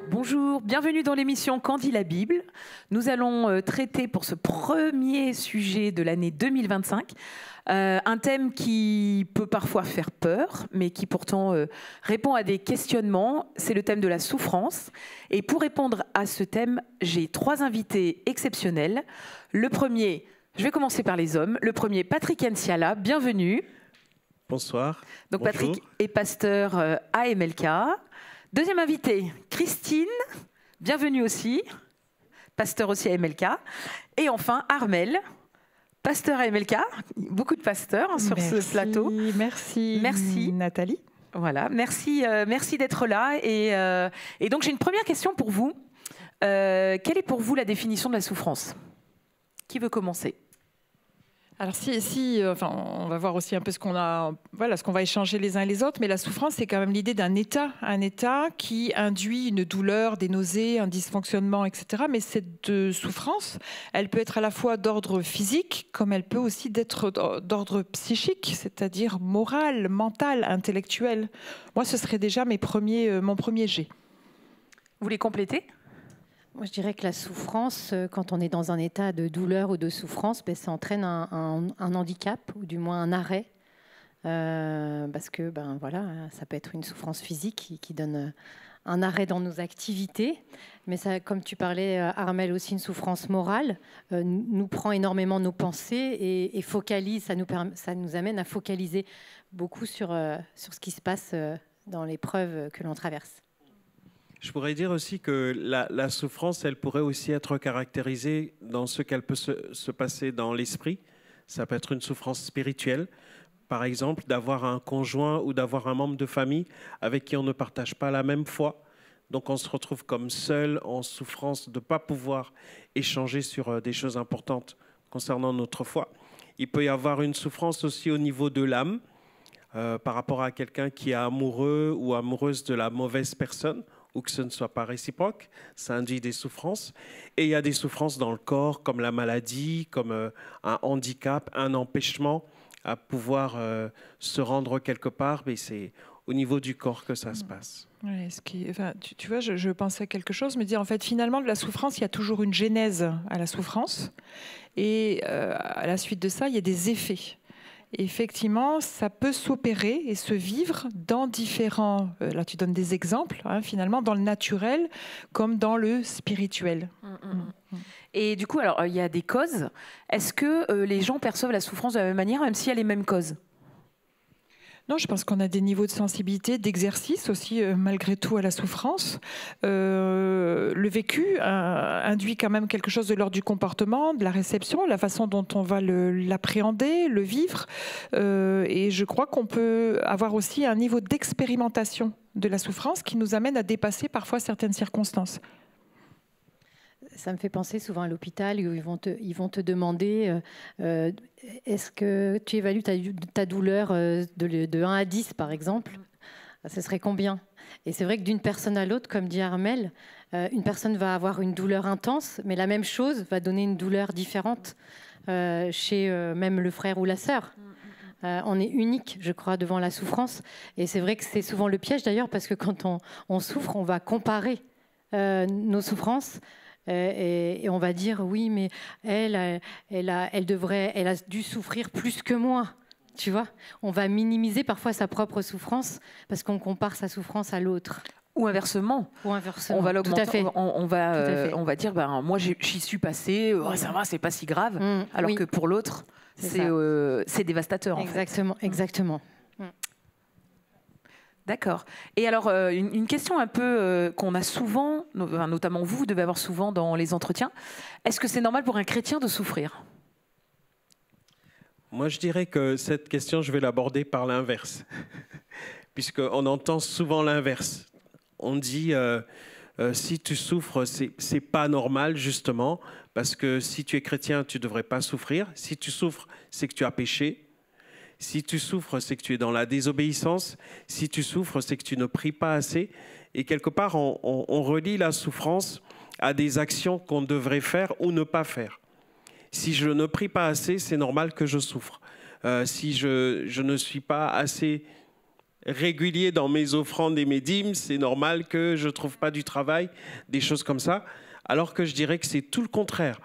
Bonjour, bienvenue dans l'émission Qu'en dit la Bible. Nous allons traiter pour ce premier sujet de l'année 2025 un thème qui peut parfois faire peur, mais qui pourtant répond à des questionnements. C'est le thème de la souffrance. Et pour répondre à ce thème, j'ai trois invités exceptionnels. Le premier, je vais commencer par les hommes. Le premier, Patrick Nsiala, bienvenue. Bonsoir. Donc Bonjour. Patrick est pasteur à MLK. Deuxième invité, Christine, bienvenue aussi, pasteur aussi à MLK. Et enfin, Armel, pasteur à MLK, beaucoup de pasteurs sur ce plateau. Merci Nathalie. Voilà, merci d'être là. Et donc j'ai une première question pour vous. Quelle est pour vous la définition de la souffrance? Qui veut commencer? Alors enfin, on va voir aussi un peu ce qu'on va échanger les uns et les autres, mais la souffrance, c'est quand même l'idée d'un état qui induit une douleur, des nausées, un dysfonctionnement, etc. Mais cette souffrance, elle peut être à la fois d'ordre physique, comme elle peut aussi être d'ordre psychique, c'est-à-dire moral, mental, intellectuel. Moi, ce serait déjà mon premier jet. Vous voulez compléter? Moi, je dirais que la souffrance, quand on est dans un état de douleur ou de souffrance, ça entraîne un handicap, ou du moins un arrêt. Parce que ça peut être une souffrance physique qui donne un arrêt dans nos activités. Mais ça, comme tu parlais, Armel, aussi une souffrance morale, nous prend énormément nos pensées et focalise, ça nous amène à focaliser beaucoup sur ce qui se passe dans l'épreuve que l'on traverse. Je pourrais dire aussi que la souffrance, elle pourrait aussi être caractérisée dans ce qu'elle peut se passer dans l'esprit. Ça peut être une souffrance spirituelle, par exemple, d'avoir un conjoint ou d'avoir un membre de famille avec qui on ne partage pas la même foi. Donc on se retrouve comme seul, en souffrance de ne pas pouvoir échanger sur des choses importantes concernant notre foi. Il peut y avoir une souffrance aussi au niveau de l'âme, par rapport à quelqu'un qui est amoureux ou amoureuse de la mauvaise personne, ou que ce ne soit pas réciproque, ça induit des souffrances. Et il y a des souffrances dans le corps, comme la maladie, comme un handicap, un empêchement à pouvoir se rendre quelque part, mais c'est au niveau du corps que ça se passe. Ouais, tu vois, je pensais à quelque chose, me dire en fait, finalement, de la souffrance, il y a toujours une genèse à la souffrance. Et à la suite de ça, il y a des effets. Effectivement, ça peut s'opérer et se vivre dans différents... là, tu donnes des exemples, finalement, dans le naturel comme dans le spirituel. Et du coup, alors, il y a des causes. Est-ce que les gens perçoivent la souffrance de la même manière, même s'il y a les mêmes causes? Non, je pense qu'on a des niveaux de sensibilité, d'exercice aussi, malgré tout, à la souffrance. Le vécu induit quand même quelque chose de l'ordre du comportement, de la réception, la façon dont on va l'appréhender, le vivre. Et je crois qu'on peut avoir aussi un niveau d'expérimentation de la souffrance qui nous amène à dépasser parfois certaines circonstances. Ça me fait penser souvent à l'hôpital où ils vont te demander est-ce que tu évalues ta douleur de 1 à 10 par exemple? Ce serait combien? Et c'est vrai que d'une personne à l'autre, comme dit Armel, une personne va avoir une douleur intense, mais la même chose va donner une douleur différente chez même le frère ou la sœur. On est unique, je crois, devant la souffrance. Et c'est vrai que c'est souvent le piège d'ailleurs, parce que quand on souffre, on va comparer nos souffrances. Et on va dire oui, mais elle a dû souffrir plus que moi, tu vois. On va minimiser parfois sa propre souffrance parce qu'on compare sa souffrance à l'autre. Ou inversement. On va l'augmenter. On va dire moi j'y suis passé, ça va, c'est pas si grave. Alors que pour l'autre, c'est dévastateur. Exactement. D'accord. Et alors, une question un peu qu'on a souvent, notamment vous devez avoir souvent dans les entretiens. Est-ce que c'est normal pour un chrétien de souffrir? Moi, je dirais que cette question, je vais l'aborder par l'inverse. Puisqu'on entend souvent l'inverse. On dit, si tu souffres, c'est pas normal, justement, parce que si tu es chrétien, tu devrais pas souffrir. Si tu souffres, c'est que tu as péché. Si tu souffres, c'est que tu es dans la désobéissance. Si tu souffres, c'est que tu ne pries pas assez. Et quelque part, on relie la souffrance à des actions qu'on devrait faire ou ne pas faire. Si je ne prie pas assez, c'est normal que je souffre. si je ne suis pas assez régulier dans mes offrandes et mes dîmes, c'est normal que je ne trouve pas du travail, des choses comme ça. Alors que je dirais que c'est tout le contraire.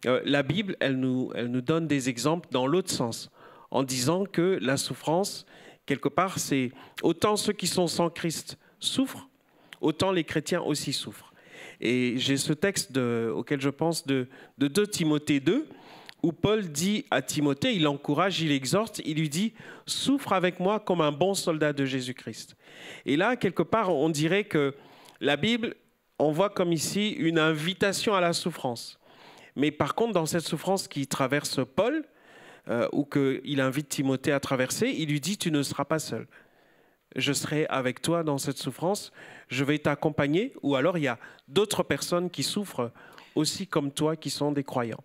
La Bible, elle nous donne des exemples dans l'autre sens, en disant que la souffrance, quelque part, c'est autant ceux qui sont sans Christ souffrent, autant les chrétiens aussi souffrent. Et j'ai ce texte auquel je pense de 2 Timothée 2, où Paul dit à Timothée, il l'encourage, il l'exhorte, il lui dit « Souffre avec moi comme un bon soldat de Jésus-Christ ». Et là, quelque part, on dirait que la Bible, on voit comme ici une invitation à la souffrance. Mais par contre, dans cette souffrance qui traverse Paul, ou qu'il invite Timothée à traverser, il lui dit « Tu ne seras pas seul. Je serai avec toi dans cette souffrance, je vais t'accompagner. » Ou alors, il y a d'autres personnes qui souffrent aussi comme toi, qui sont des croyants.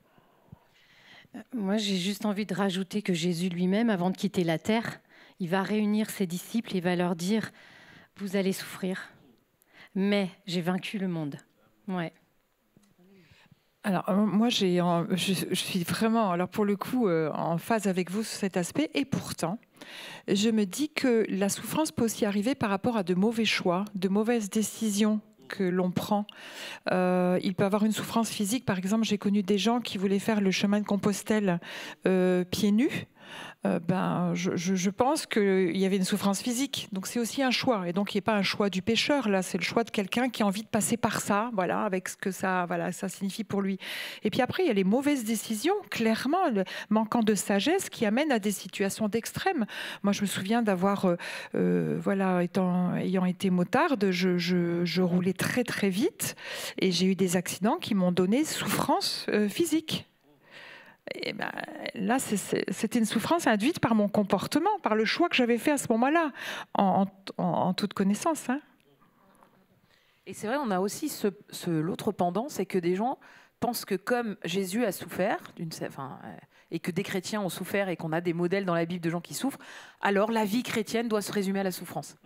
Moi, j'ai juste envie de rajouter que Jésus lui-même, avant de quitter la terre, il va réunir ses disciples et il va leur dire « Vous allez souffrir, mais j'ai vaincu le monde. » Ouais. Alors, moi, je suis vraiment, alors pour le coup, en phase avec vous sur cet aspect. Et pourtant, je me dis que la souffrance peut aussi arriver par rapport à de mauvais choix, de mauvaises décisions que l'on prend. Il peut avoir une souffrance physique. Par exemple, j'ai connu des gens qui voulaient faire le chemin de Compostelle pieds nus. Je pense qu'il y avait une souffrance physique. Donc c'est aussi un choix. Et donc il n'y a pas un choix du pécheur. Là, c'est le choix de quelqu'un qui a envie de passer par ça, voilà, avec ce que ça signifie pour lui. Et puis après, il y a les mauvaises décisions, clairement, manquant de sagesse, qui amènent à des situations d'extrême. Moi, je me souviens d'avoir, ayant été motarde, je roulais très très vite et j'ai eu des accidents qui m'ont donné souffrance physique. Et là, c'était une souffrance induite par mon comportement, par le choix que j'avais fait à ce moment-là, en toute connaissance. Hein. Et c'est vrai, on a aussi l'autre pendant, c'est que des gens pensent que comme Jésus a souffert, et que des chrétiens ont souffert et qu'on a des modèles dans la Bible de gens qui souffrent, alors la vie chrétienne doit se résumer à la souffrance.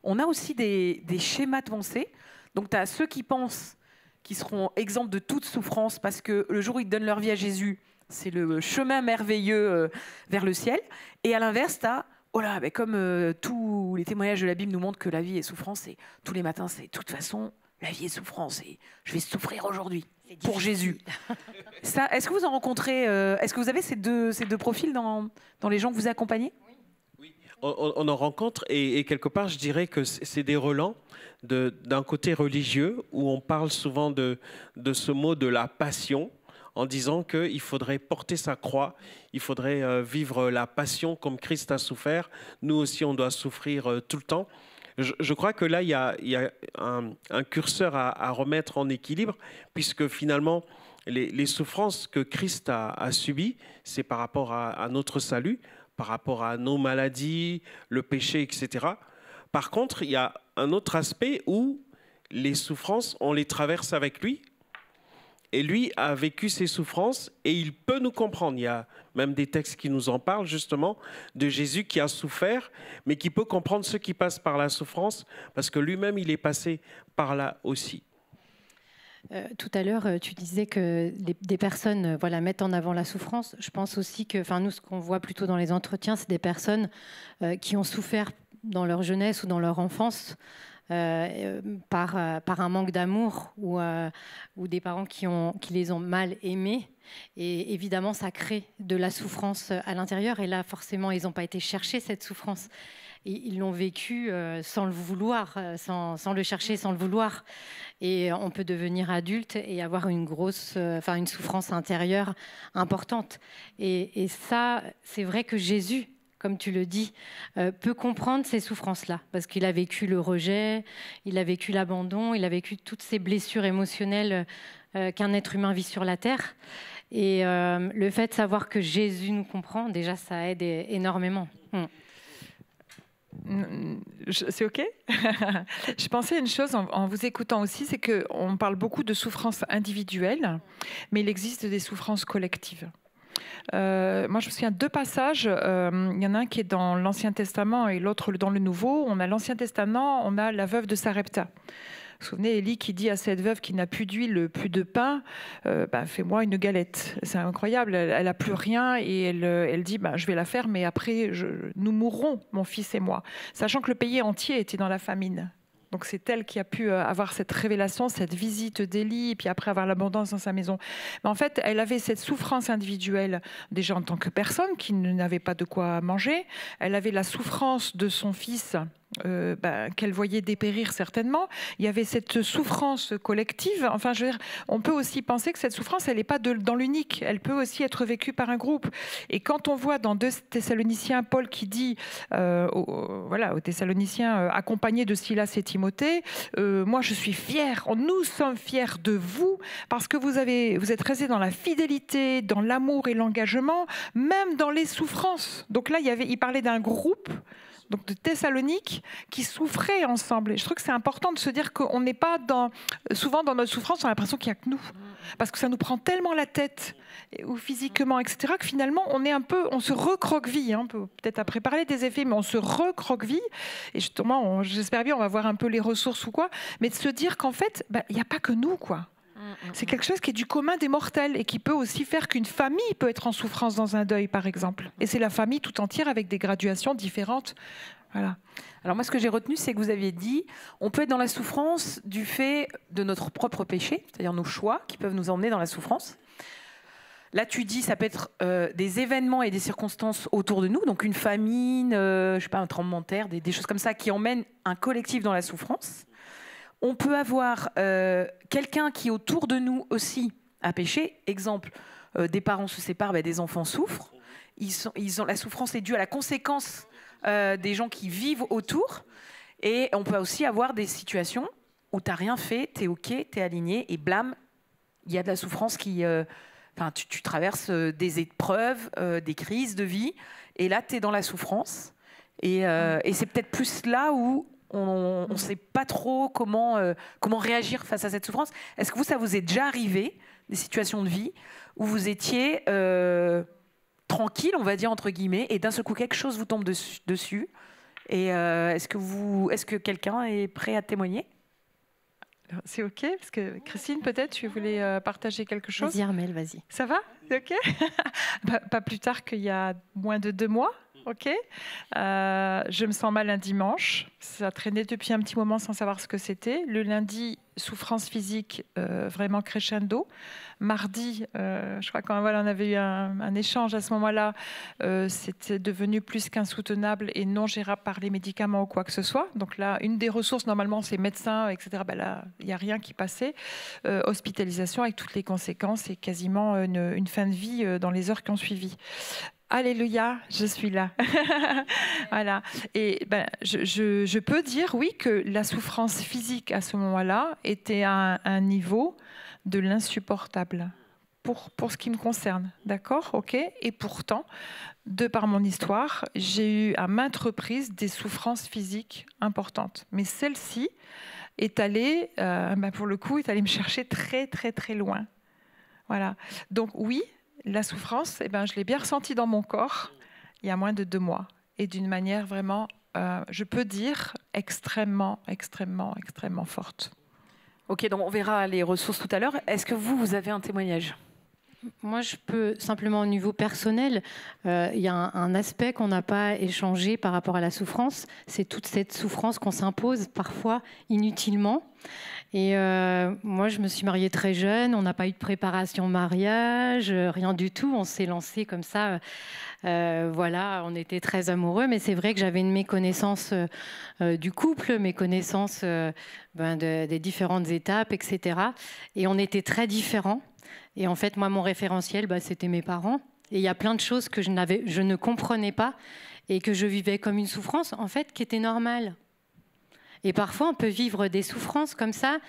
On a aussi des schémas de pensée. Donc tu as ceux qui pensent qu'ils seront exempts de toute souffrance parce que le jour où ils donnent leur vie à Jésus, c'est le chemin merveilleux vers le ciel. Et à l'inverse, tu as, comme tous les témoignages de la Bible nous montrent que la vie est souffrance, et tous les matins, c'est de toute façon, la vie est souffrance, et je vais souffrir aujourd'hui pour Jésus. Ça, est-ce que vous en rencontrez, est-ce que vous avez ces deux profils dans les gens que vous accompagnez ? Oui, on en rencontre, et quelque part, je dirais que c'est des relents d'un côté religieux, où on parle souvent de ce mot de la passion, en disant qu'il faudrait porter sa croix, il faudrait vivre la passion comme Christ a souffert. Nous aussi, on doit souffrir tout le temps. Je crois que là, il y a un curseur à remettre en équilibre, puisque finalement, les souffrances que Christ a subies, c'est par rapport à notre salut, par rapport à nos maladies, le péché, etc. Par contre, il y a un autre aspect où les souffrances, on les traverse avec lui. Et lui a vécu ses souffrances et il peut nous comprendre. Il y a même des textes qui nous en parlent justement de Jésus qui a souffert, mais qui peut comprendre ceux qui passent par la souffrance parce que lui-même, il est passé par là aussi. Tout à l'heure, tu disais que des personnes mettent en avant la souffrance. Je pense aussi que, nous, ce qu'on voit plutôt dans les entretiens, c'est des personnes qui ont souffert dans leur jeunesse ou dans leur enfance, par un manque d'amour ou des parents qui les ont mal aimés. Et évidemment, ça crée de la souffrance à l'intérieur. Et là, forcément, ils n'ont pas été chercher cette souffrance. Ils l'ont vécu sans le vouloir, sans le chercher, sans le vouloir. Et on peut devenir adulte et avoir une souffrance intérieure importante. Et ça, c'est vrai que Jésus, comme tu le dis, peut comprendre ces souffrances-là, parce qu'il a vécu le rejet, il a vécu l'abandon, il a vécu toutes ces blessures émotionnelles qu'un être humain vit sur la terre. Et le fait de savoir que Jésus nous comprend, déjà, ça aide énormément. C'est OK. Je pensais à une chose en vous écoutant aussi, c'est qu'on parle beaucoup de souffrances individuelles, mais il existe des souffrances collectives. Moi, je me souviens de 2 passages. Il y en a un qui est dans l'Ancien Testament et l'autre dans le Nouveau. On a l'Ancien Testament, on a la veuve de Sarepta. vous souvenez, Élie qui dit à cette veuve qui n'a plus d'huile, plus de pain, fais-moi une galette. C'est incroyable, elle n'a plus rien et elle dit, je vais la faire, mais après, nous mourrons, mon fils et moi. Sachant que le pays entier était dans la famine. Donc c'est elle qui a pu avoir cette révélation, cette visite d'Élie, et puis après avoir l'abondance dans sa maison. Mais en fait, elle avait cette souffrance individuelle, déjà en tant que personne qui n'avait pas de quoi manger. Elle avait la souffrance de son fils qu'elle voyait dépérir certainement. Il y avait cette souffrance collective. Enfin, je veux dire, on peut aussi penser que cette souffrance, elle n'est pas dans l'unique. Elle peut aussi être vécue par un groupe. Et quand on voit dans 2 Thessaloniciens, Paul qui dit aux Thessaloniciens, accompagnés de Silas et Timothée, moi je suis fier, nous sommes fiers de vous parce que vous êtes restés dans la fidélité, dans l'amour et l'engagement, même dans les souffrances. Donc là, il parlait d'un groupe, donc de Thessalonique, qui souffraient ensemble. Et je trouve que c'est important de se dire qu'on n'est pas souvent dans notre souffrance, on a l'impression qu'il n'y a que nous. Parce que ça nous prend tellement la tête, ou physiquement, etc., que finalement, on se recroqueville. On peut peut-être après parler des effets, mais on se recroqueville. Et justement, j'espère bien, on va voir un peu les ressources ou quoi, mais de se dire qu'en fait, il n'y a pas que nous, quoi. C'est quelque chose qui est du commun des mortels et qui peut aussi faire qu'une famille peut être en souffrance dans un deuil, par exemple. Et c'est la famille tout entière avec des graduations différentes. Voilà. Alors moi, ce que j'ai retenu, c'est que vous aviez dit, on peut être dans la souffrance du fait de notre propre péché, c'est-à-dire nos choix qui peuvent nous emmener dans la souffrance. Là, tu dis, ça peut être des événements et des circonstances autour de nous, donc une famine, je sais pas, un tremblement de terre, des choses comme ça qui emmènent un collectif dans la souffrance. On peut avoir quelqu'un qui autour de nous aussi a péché. Exemple, des parents se séparent, des enfants souffrent. La souffrance est due à la conséquence des gens qui vivent autour. Et on peut aussi avoir des situations où tu n'as rien fait, tu es OK, tu es aligné, et blâme, il y a de la souffrance qui... tu traverses des épreuves, des crises de vie, et là, tu es dans la souffrance. Et c'est peut-être plus là où on ne sait pas trop comment réagir face à cette souffrance. Est-ce que ça vous est déjà arrivé, des situations de vie, où vous étiez tranquille, on va dire, entre guillemets, et d'un seul coup, quelque chose vous tombe dessus et est-ce que quelqu'un est prêt à témoigner ? C'est OK, parce que Christine, peut-être, tu voulais partager quelque chose ? Vas-y Armelle, vas-y. Ça va ? C'est OK ? Pas plus tard qu'il y a moins de 2 mois. OK. Je me sens mal un dimanche. Ça traînait depuis un petit moment sans savoir ce que c'était. Le lundi, souffrance physique vraiment crescendo. Mardi, je crois qu'on on avait eu un échange à ce moment-là. C'était devenu plus qu'insoutenable et non gérable par les médicaments ou quoi que ce soit. Donc là, une des ressources, normalement, c'est médecin, etc. Là, il n'y a rien qui passait. Hospitalisation avec toutes les conséquences et quasiment une fin de vie dans les heures qui ont suivi. Alléluia, je suis là. Voilà. Et je peux dire, oui, que la souffrance physique à ce moment-là était à un niveau de l'insupportable pour ce qui me concerne. D'accord ? OK. Et pourtant, de par mon histoire, j'ai eu à maintes reprises des souffrances physiques importantes. Mais celle-ci est allée, pour le coup, est allée me chercher très, très, très loin. Voilà. Donc oui, la souffrance, je l'ai bien ressentie dans mon corps il y a moins de 2 mois. Et d'une manière vraiment, je peux dire, extrêmement, extrêmement, extrêmement forte. OK, donc on verra les ressources tout à l'heure. Est-ce que vous avez un témoignage ? Moi, je peux simplement au niveau personnel, il y a un aspect qu'on n'a pas échangé par rapport à la souffrance. C'est toute cette souffrance qu'on s'impose parfois inutilement. Et moi, je me suis mariée très jeune. On n'a pas eu de préparation au mariage, rien du tout. On s'est lancé comme ça. Voilà, on était très amoureux. Mais c'est vrai que j'avais une méconnaissance du couple, méconnaissance des différentes étapes, etc. Et on était très différents. Et en fait, moi, mon référentiel, c'était mes parents. Et il y a plein de choses que je ne comprenais pas et que je vivais comme une souffrance, en fait, qui était normale. Et parfois, on peut vivre des souffrances comme ça,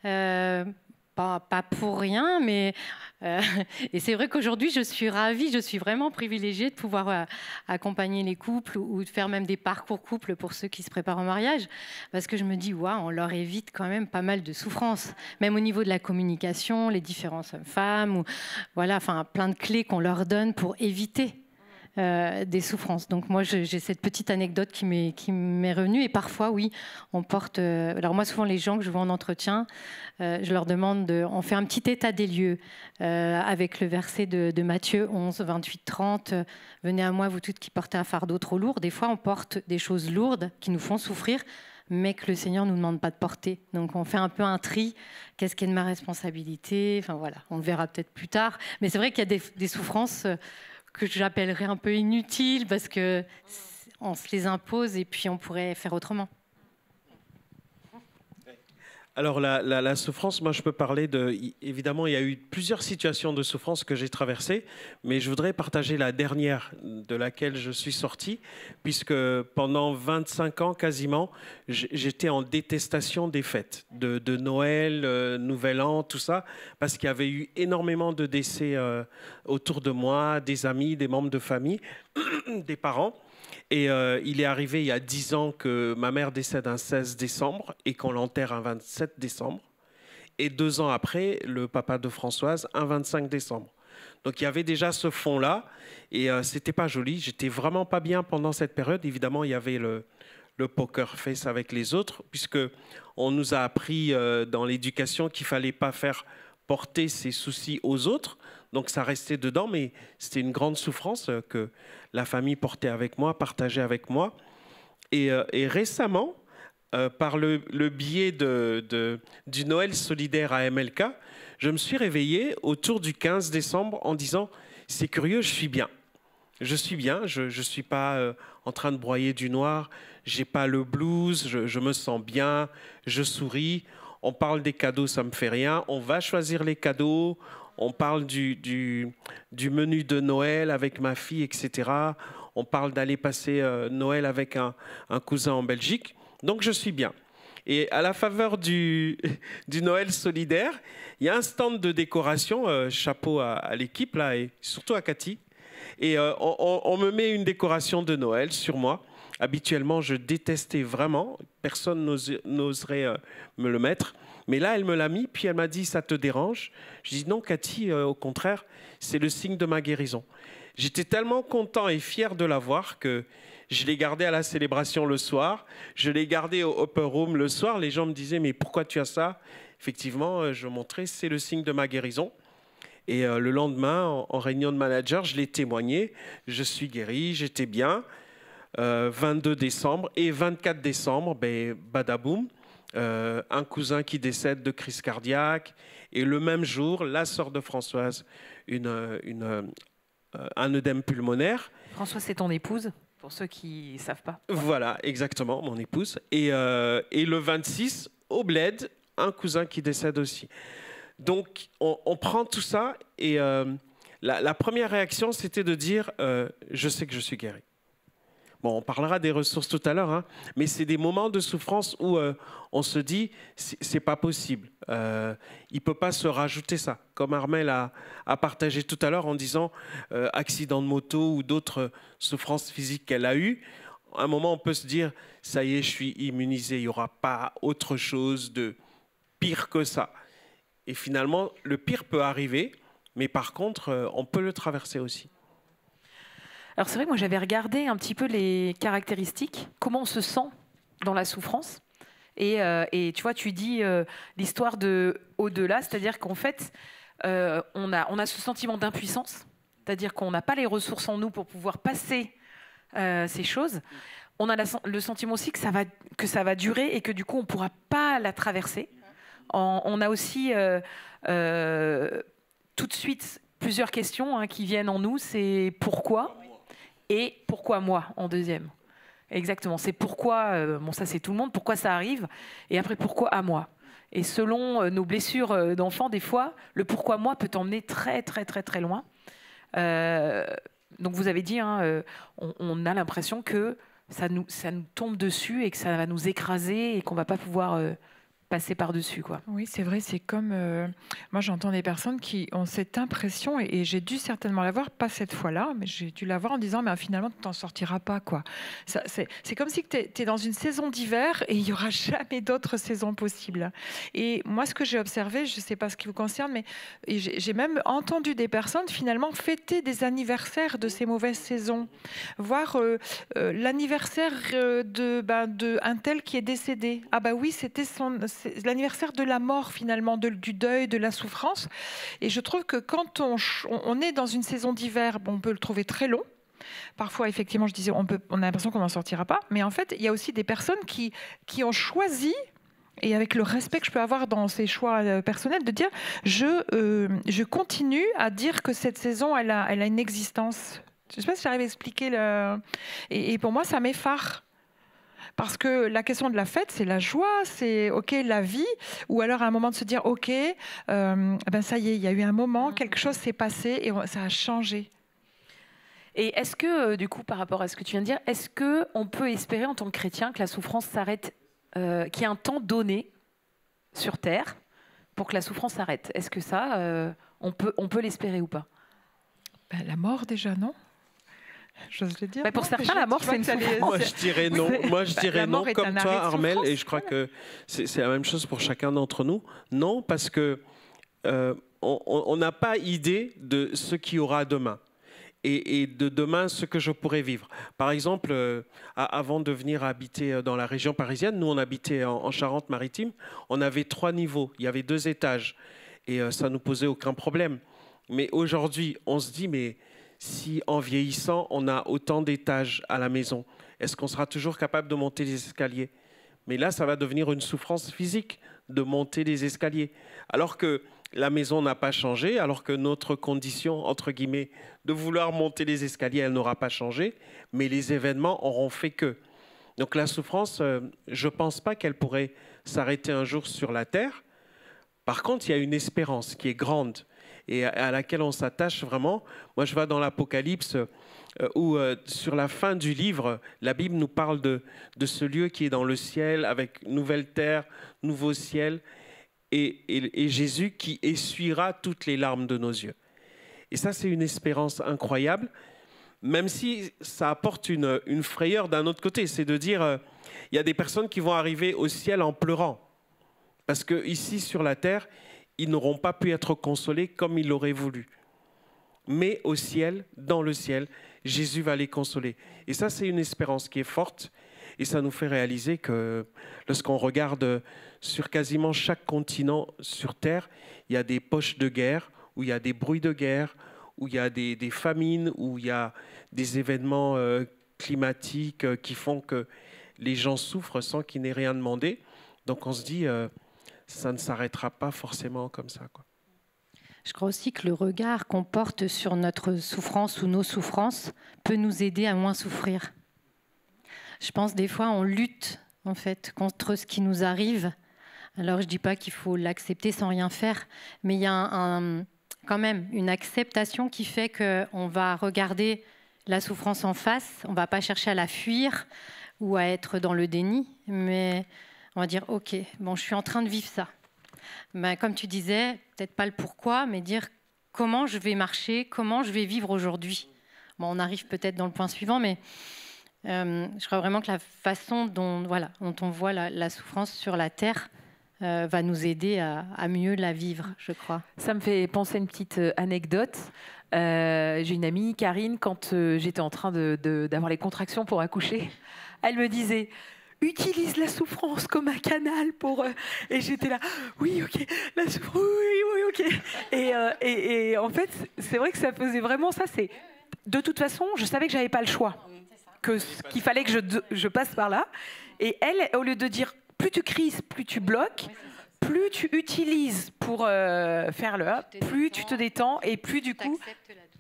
pas pour rien, mais... et c'est vrai qu'aujourd'hui, je suis ravie, je suis vraiment privilégiée de pouvoir accompagner les couples ou de faire même des parcours couples pour ceux qui se préparent au mariage, parce que je me dis, on leur évite quand même pas mal de souffrances, même au niveau de la communication, les différences hommes-femmes, ou voilà, plein de clés qu'on leur donne pour éviter des souffrances. Donc moi, j'ai cette petite anecdote qui m'est revenue. Et parfois, oui, on porte... alors moi, souvent, les gens que je vois en entretien, je leur demande, on fait un petit état des lieux avec le verset de Matthieu 11, 28, 30. Venez à moi, vous toutes qui portez un fardeau trop lourd. Des fois, on porte des choses lourdes qui nous font souffrir, mais que le Seigneur ne nous demande pas de porter. Donc on fait un peu un tri. Qu'est-ce qui est de ma responsabilité? Enfin voilà, on le verra peut-être plus tard. Mais c'est vrai qu'il y a des souffrances que j'appellerais un peu inutiles parce qu'on se les impose et puis on pourrait faire autrement. Alors la souffrance, moi je peux parler évidemment il y a eu plusieurs situations de souffrance que j'ai traversées, mais je voudrais partager la dernière de laquelle je suis sorti, puisque pendant 25 ans quasiment, j'étais en détestation des fêtes, de Noël, Nouvel An, tout ça, parce qu'il y avait eu énormément de décès autour de moi, des amis, des membres de famille, des parents. Et il est arrivé il y a 10 ans que ma mère décède un 16 décembre et qu'on l'enterre un 27 décembre. Et 2 ans après, le papa de Françoise, un 25 décembre. Donc il y avait déjà ce fond-là et c'était pas joli. J'étais vraiment pas bien pendant cette période. Évidemment, il y avait le poker face avec les autres, puisque on nous a appris dans l'éducation qu'il fallait pas faire porter ses soucis aux autres. Donc ça restait dedans, mais c'était une grande souffrance que la famille portait avec moi, partageait avec moi. Et récemment, par le biais du Noël solidaire à MLK, je me suis réveillé autour du 15 décembre en disant « c'est curieux, je suis bien ». Je suis bien, je ne suis pas en train de broyer du noir, je n'ai pas le blues, je me sens bien, je souris. On parle des cadeaux, ça ne me fait rien. On va choisir les cadeaux. On parle du menu de Noël avec ma fille, etc. On parle d'aller passer Noël avec un cousin en Belgique. Donc, je suis bien. Et à la faveur du Noël solidaire, il y a un stand de décoration, chapeau à l'équipe, là, et surtout à Cathy. Et on me met une décoration de Noël sur moi. Habituellement, je détestais vraiment. Personne n'oserait me le mettre. Mais là, elle me l'a mis, puis elle m'a dit « ça te dérange ?» Je dis « non, Cathy, au contraire, c'est le signe de ma guérison. » J'étais tellement content et fier de l'avoir que je l'ai gardé à la célébration le soir. Je l'ai gardé au Upper Room le soir. Les gens me disaient « mais pourquoi tu as ça ?» Effectivement, je montrais « c'est le signe de ma guérison ». Et le lendemain, en réunion de manager, je l'ai témoigné. Je suis guéri, j'étais bien. 22 décembre et 24 décembre, badaboum, un cousin qui décède de crise cardiaque. Et le même jour, la sœur de Françoise, un œdème pulmonaire. Françoise, c'est ton épouse, pour ceux qui ne savent pas. Voilà, exactement, mon épouse. Et le 26, au bled, un cousin qui décède aussi. Donc, on prend tout ça et la première réaction, c'était de dire je sais que je suis guéri. Bon, on parlera des ressources tout à l'heure, hein, mais c'est des moments de souffrance où on se dit c'est pas possible. Il peut pas se rajouter ça. Comme Armel a partagé tout à l'heure en disant accident de moto ou d'autres souffrances physiques qu'elle a eues. À un moment, on peut se dire ça y est, je suis immunisé. Il y aura pas autre chose de pire que ça. Et finalement, le pire peut arriver, mais par contre, on peut le traverser aussi. Alors c'est vrai que moi j'avais regardé un petit peu les caractéristiques, comment on se sent dans la souffrance. Et tu vois, tu dis l'histoire de au-delà, c'est-à-dire qu'en fait, on a ce sentiment d'impuissance, c'est-à-dire qu'on n'a pas les ressources en nous pour pouvoir passer ces choses. On a le sentiment aussi que ça va durer et que du coup on ne pourra pas la traverser. On a aussi tout de suite plusieurs questions qui viennent en nous, c'est pourquoi et pourquoi moi en deuxième. Exactement, c'est pourquoi, bon ça c'est tout le monde, pourquoi ça arrive et après pourquoi à moi. Et selon nos blessures d'enfant, des fois, le pourquoi moi peut t'emmener très très très très loin. Donc vous avez dit, on a l'impression que ça nous tombe dessus et que ça va nous écraser et qu'on ne va pas pouvoir passer par-dessus, quoi. Oui, c'est vrai, c'est comme... moi, j'entends des personnes qui ont cette impression, et j'ai dû certainement l'avoir, pas cette fois-là, mais j'ai dû l'avoir en disant, mais finalement, tu t'en sortiras pas, quoi. C'est comme si tu es dans une saison d'hiver et il n'y aura jamais d'autres saisons possibles. Et moi, ce que j'ai observé, je ne sais pas ce qui vous concerne, mais j'ai même entendu des personnes, finalement, fêter des anniversaires de ces mauvaises saisons. Voir l'anniversaire de un tel qui est décédé. Ah bah oui, c'était l'anniversaire de la mort finalement, du deuil, de la souffrance. Et je trouve que quand on est dans une saison d'hiver, on peut le trouver très long. Parfois, effectivement, je disais, on a l'impression qu'on n'en sortira pas. Mais en fait, il y a aussi des personnes qui ont choisi, et avec le respect que je peux avoir dans ces choix personnels, de dire, je continue à dire que cette saison, elle a une existence. Je ne sais pas si j'arrive à expliquer. Et pour moi, ça m'effare. Parce que la question de la fête, c'est la joie, c'est OK, la vie, ou alors à un moment de se dire OK, ça y est, il y a eu un moment, quelque chose s'est passé et ça a changé. Et est-ce que, du coup, par rapport à ce que tu viens de dire, est-ce qu'on peut espérer en tant que chrétien que la souffrance s'arrête, qu'il y ait un temps donné sur Terre pour que la souffrance s'arrête? Est-ce que ça, on peut l'espérer ou pas? La mort déjà, non? J'ose le dire. Pour certains, la mort, c'est une souffrance. Moi, je dirais non. Moi, je dirais non, comme toi, Armelle, et je crois ouais. que c'est la même chose pour chacun d'entre nous. Non, parce que on n'a pas idée de ce qu'il y aura demain. Et de demain, ce que je pourrais vivre. Par exemple, avant de venir habiter dans la région parisienne, nous, on habitait en Charente-Maritime, on avait 3 niveaux, il y avait 2 étages, et ça ne nous posait aucun problème. Mais aujourd'hui, on se dit, mais si en vieillissant, on a autant d'étages à la maison, est-ce qu'on sera toujours capable de monter les escaliers? Mais là, ça va devenir une souffrance physique de monter les escaliers. Alors que la maison n'a pas changé, alors que notre condition, entre guillemets, de vouloir monter les escaliers, elle n'aura pas changé, mais les événements auront fait que. Donc la souffrance, je ne pense pas qu'elle pourrait s'arrêter un jour sur la terre. Par contre, il y a une espérance qui est grande et à laquelle on s'attache vraiment. Moi, je vois dans l'Apocalypse où, sur la fin du livre, la Bible nous parle de ce lieu qui est dans le ciel, avec nouvelle terre, nouveau ciel, et Jésus qui essuiera toutes les larmes de nos yeux. Et ça, c'est une espérance incroyable, même si ça apporte une frayeur d'un autre côté. C'est de dire, il y a des personnes qui vont arriver au ciel en pleurant, parce qu'ici, sur la terre, ils n'auront pas pu être consolés comme ils l'auraient voulu. Mais au ciel, dans le ciel, Jésus va les consoler. Et ça, c'est une espérance qui est forte. Et ça nous fait réaliser que lorsqu'on regarde sur quasiment chaque continent sur Terre, il y a des poches de guerre, où il y a des bruits de guerre, où il y a des famines, où il y a des événements climatiques qui font que les gens souffrent sans qu'ils n'aient rien demandé. Donc on se dit, ça ne s'arrêtera pas forcément comme ça, quoi. Je crois aussi que le regard qu'on porte sur notre souffrance ou nos souffrances peut nous aider à moins souffrir. Je pense des fois on lutte en fait contre ce qui nous arrive. Alors je ne dis pas qu'il faut l'accepter sans rien faire, mais il y a quand même une acceptation qui fait qu'on va regarder la souffrance en face, on ne va pas chercher à la fuir ou à être dans le déni, mais on va dire ok, bon, je suis en train de vivre ça. Ben, comme tu disais, peut-être pas le pourquoi, mais dire comment je vais marcher, comment je vais vivre aujourd'hui. Bon, on arrive peut-être dans le point suivant, mais je crois vraiment que la façon dont on voit la souffrance sur la terre va nous aider à mieux la vivre, je crois. Ça me fait penser à une petite anecdote. J'ai une amie, Karine, quand j'étais en train d'avoir les contractions pour accoucher, elle me disait « Utilise la souffrance comme un canal pour… » Et j'étais là « Oui, ok, la souffrance, oui, ok. » Et en fait, c'est vrai que ça faisait vraiment ça. De toute façon, je savais que je n'avais pas le choix, qu'il fallait que je passe par là. Et elle, au lieu de dire « Plus tu crises, plus tu bloques », plus tu utilises pour faire le up, plus tu te détends et plus du coup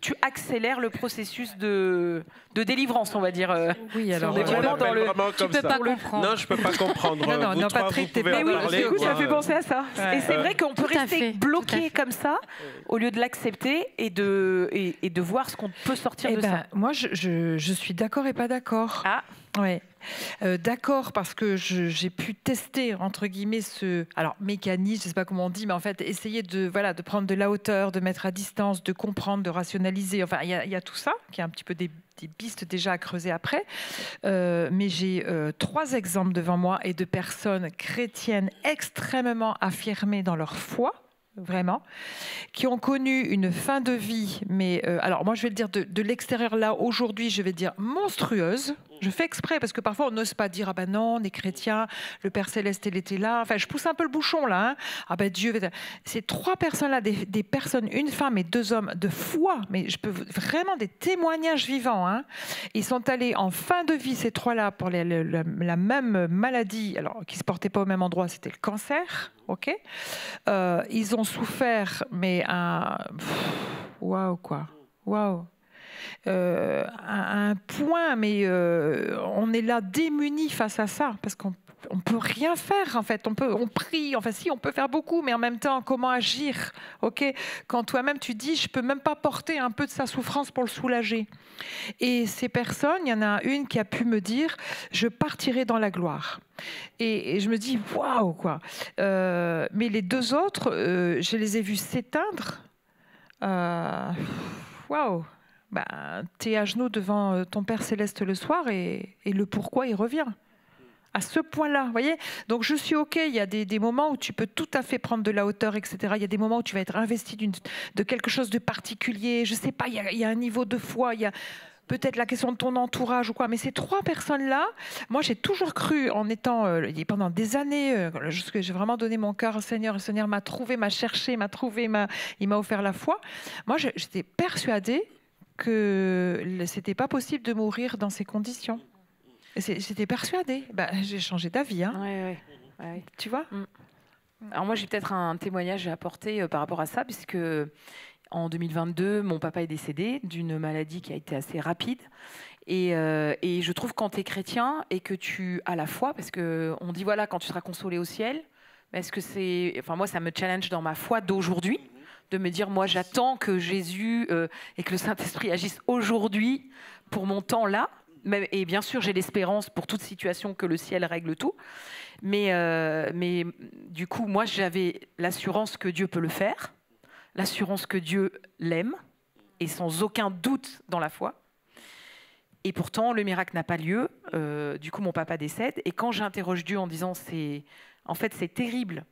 tu accélères le processus de délivrance, on va dire. Oui, alors tu peux pas comprendre. Non, je peux pas comprendre. Non, Patrick, t'es pas. Mais oui, du coup, ça fait penser à ça. Ouais. Et c'est vrai qu'on peut rester bloqué comme ça, au lieu de l'accepter et de voir ce qu'on peut sortir de ça. Moi, je suis d'accord et pas d'accord. Ah. Ouais, d'accord, parce que j'ai pu tester, entre guillemets, alors mécanisme, je ne sais pas comment on dit, mais en fait, essayer de prendre de la hauteur, de mettre à distance, de comprendre, de rationaliser. Enfin, il y a tout ça, qui est un petit peu des pistes déjà à creuser après. Mais j'ai 3 exemples devant moi et de personnes chrétiennes extrêmement affirmées dans leur foi. Vraiment, qui ont connu une fin de vie, mais alors moi je vais le dire de l'extérieur là, aujourd'hui je vais dire monstrueuse. Je fais exprès parce que parfois on n'ose pas dire ah ben non, on est chrétien, le Père Céleste il était là. Enfin je pousse un peu le bouchon là. Hein. Ah ben Dieu, ces 3 personnes là, des personnes, une femme et 2 hommes de foi, mais je peux vraiment des témoignages vivants. Hein. Ils sont allés en fin de vie ces 3 là pour la même maladie, alors qui se portait pas au même endroit, c'était le cancer. Ok, ils ont souffert, mais waouh quoi, waouh. À un point, mais on est là démunis face à ça, parce qu'on ne peut rien faire en fait. On prie, enfin si, on peut faire beaucoup, mais en même temps, comment agir? Ok, quand toi-même tu dis, je peux même pas porter un peu de sa souffrance pour le soulager. Et ces personnes, il y en a une qui a pu me dire, je partirai dans la gloire. Et je me dis, waouh quoi. Mais les 2 autres, je les ai vus s'éteindre. Waouh. T'es à genoux devant ton Père Céleste le soir et le pourquoi il revient. À ce point-là, vous voyez. Donc je suis OK, il y a des moments où tu peux tout à fait prendre de la hauteur, etc. Il y a des moments où tu vas être investi de quelque chose de particulier. Je ne sais pas, il y a un niveau de foi, il y a peut-être la question de ton entourage ou quoi. Mais ces 3 personnes-là, moi j'ai toujours cru, en étant, pendant des années, jusque j'ai vraiment donné mon cœur au Seigneur. Le Seigneur m'a trouvé, m'a cherché, m'a trouvé, il m'a offert la foi. Moi j'étais persuadée que c'était pas possible de mourir dans ces conditions. J'étais persuadée. J'ai changé d'avis. Hein. Ouais. Tu vois. Alors moi, j'ai peut-être un témoignage à apporter par rapport à ça, puisque en 2022, mon papa est décédé d'une maladie qui a été assez rapide. Et je trouve quand tu es chrétien et que tu as la foi, parce qu'on dit, voilà, quand tu seras consolé au ciel, est-ce que c'est... Enfin, moi, ça me challenge dans ma foi d'aujourd'hui, de me dire, moi, j'attends que Jésus et que le Saint-Esprit agissent aujourd'hui pour mon temps là. Et bien sûr, j'ai l'espérance pour toute situation que le ciel règle tout. Mais du coup, moi, j'avais l'assurance que Dieu peut le faire, l'assurance que Dieu l'aime, et sans aucun doute dans la foi. Et pourtant, le miracle n'a pas lieu. Du coup, mon papa décède. Et quand j'interroge Dieu en disant, en fait, c'est terrible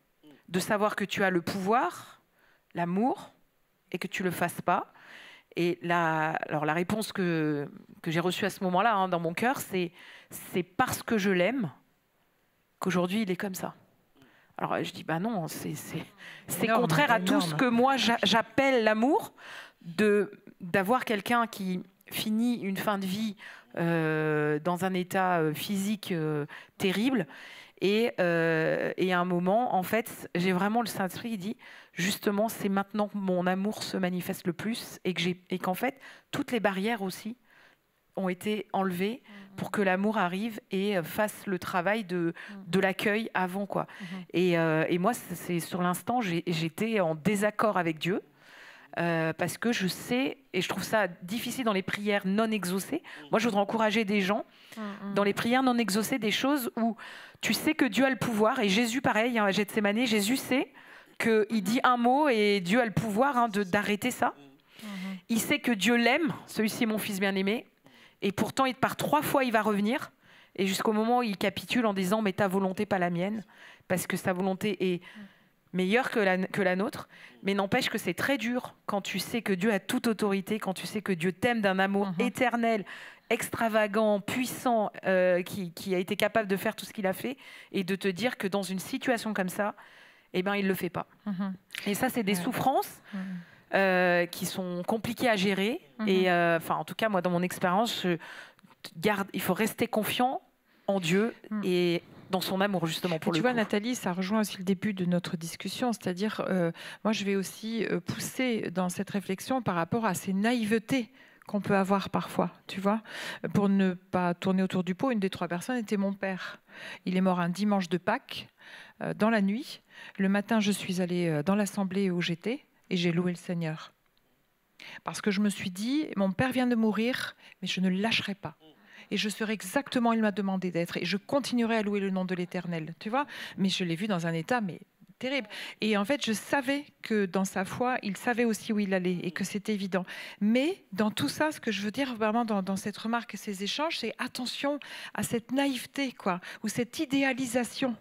de savoir que tu as le pouvoir, l'amour, et que tu ne le fasses pas. Et alors la réponse que j'ai reçue à ce moment-là, hein, dans mon cœur, c'est parce que je l'aime qu'aujourd'hui il est comme ça. Alors je dis, non, c'est contraire à tout ce que moi j'appelle l'amour, d'avoir quelqu'un qui finit une fin de vie dans un état physique terrible. Et à un moment, en fait, j'ai vraiment le Saint-Esprit qui dit, justement, c'est maintenant que mon amour se manifeste le plus et qu'en fait, toutes les barrières aussi ont été enlevées pour que l'amour arrive et fasse le travail de l'accueil avant, quoi. Et moi, c'est sur l'instant, j'étais en désaccord avec Dieu. Parce que je sais, et je trouve ça difficile dans les prières non exaucées. Moi, je voudrais encourager des gens dans les prières non exaucées, des choses où tu sais que Dieu a le pouvoir. Et Jésus, pareil, à Gethsémani, Jésus sait qu'il dit un mot et Dieu a le pouvoir d'arrêter ça. Il sait que Dieu l'aime, celui-ci est mon fils bien-aimé. Et pourtant, par 3 fois, il va revenir. Et jusqu'au moment où il capitule en disant « mais ta volonté, pas la mienne », parce que sa volonté est meilleure que la nôtre, mais n'empêche que c'est très dur quand tu sais que Dieu a toute autorité, quand tu sais que Dieu t'aime d'un amour éternel, extravagant, puissant, qui a été capable de faire tout ce qu'il a fait, et de te dire que dans une situation comme ça, il ne le fait pas. Et ça, c'est des souffrances qui sont compliquées à gérer. Et en tout cas, moi, dans mon expérience, il faut rester confiant en Dieu et dans son amour, justement, pour le coup. Tu vois, Nathalie, ça rejoint aussi le début de notre discussion, c'est-à-dire, moi, je vais aussi pousser dans cette réflexion par rapport à ces naïvetés qu'on peut avoir parfois, tu vois. Pour ne pas tourner autour du pot, une des 3 personnes était mon père. Il est mort un dimanche de Pâques, dans la nuit. Le matin, je suis allée dans l'assemblée où j'étais et j'ai loué le Seigneur. Parce que je me suis dit, mon père vient de mourir, mais je ne le lâcherai pas. et je serai exactement où il m'a demandé d'être et je continuerai à louer le nom de l'Éternel, tu vois. Mais je l'ai vu dans un état terrible. Et en fait, je savais que dans sa foi, il savait aussi où il allait et que c'était évident. Mais dans tout ça, ce que je veux dire vraiment dans cette remarque et ces échanges, c'est attention à cette naïveté, quoi, ou cette idéalisation.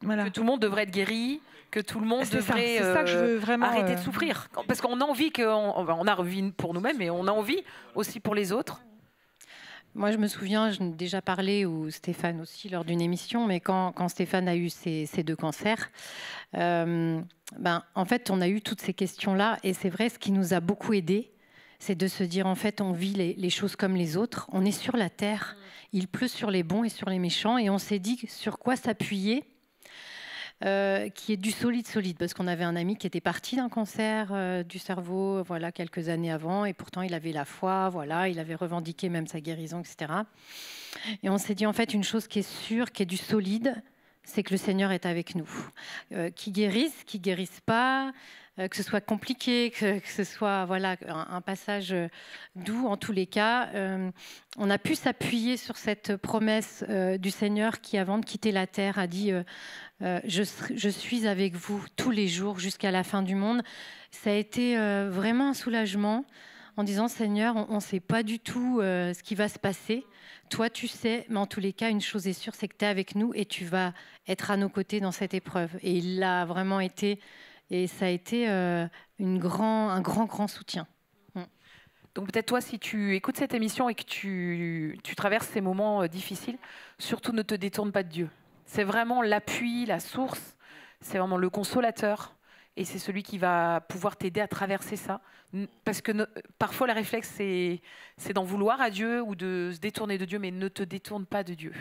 Voilà. Que tout le monde devrait être guéri, que tout le monde devrait ça que je veux vraiment, arrêter de souffrir. Parce qu'on a envie, on a envie pour nous-mêmes, mais on a envie aussi pour les autres. Moi, je me souviens, j'en ai déjà parlé, ou Stéphane aussi, lors d'une émission, mais quand Stéphane a eu ces 2 cancers, en fait, on a eu toutes ces questions-là. Et c'est vrai, ce qui nous a beaucoup aidés, c'est de se dire, en fait, on vit les choses comme les autres. On est sur la terre, il pleut sur les bons et sur les méchants. Et on s'est dit sur quoi s'appuyer, qui est du solide, parce qu'on avait un ami qui était parti d'un cancer du cerveau, voilà, quelques années avant, et pourtant il avait la foi, voilà, il avait revendiqué même sa guérison, etc. Et on s'est dit, en fait, une chose qui est sûre, qui est du solide, c'est que le Seigneur est avec nous. Qui guérisse pas, que ce soit compliqué, que ce soit voilà, un passage doux, en tous les cas, on a pu s'appuyer sur cette promesse du Seigneur qui, avant de quitter la terre, a dit je suis avec vous tous les jours jusqu'à la fin du monde. Ça a été vraiment un soulagement en disant, Seigneur, on ne sait pas du tout ce qui va se passer. Toi, tu sais, mais en tous les cas, une chose est sûre, c'est que tu es avec nous et tu vas être à nos côtés dans cette épreuve. Et il l'a vraiment été, et ça a été un grand soutien. Donc peut-être toi, si tu écoutes cette émission et que tu traverses ces moments difficiles, surtout ne te détourne pas de Dieu. C'est vraiment l'appui, la source, c'est vraiment le consolateur. Et c'est celui qui va pouvoir t'aider à traverser ça. Parce que parfois, le réflexe, c'est d'en vouloir à Dieu ou de se détourner de Dieu, mais ne te détourne pas de Dieu.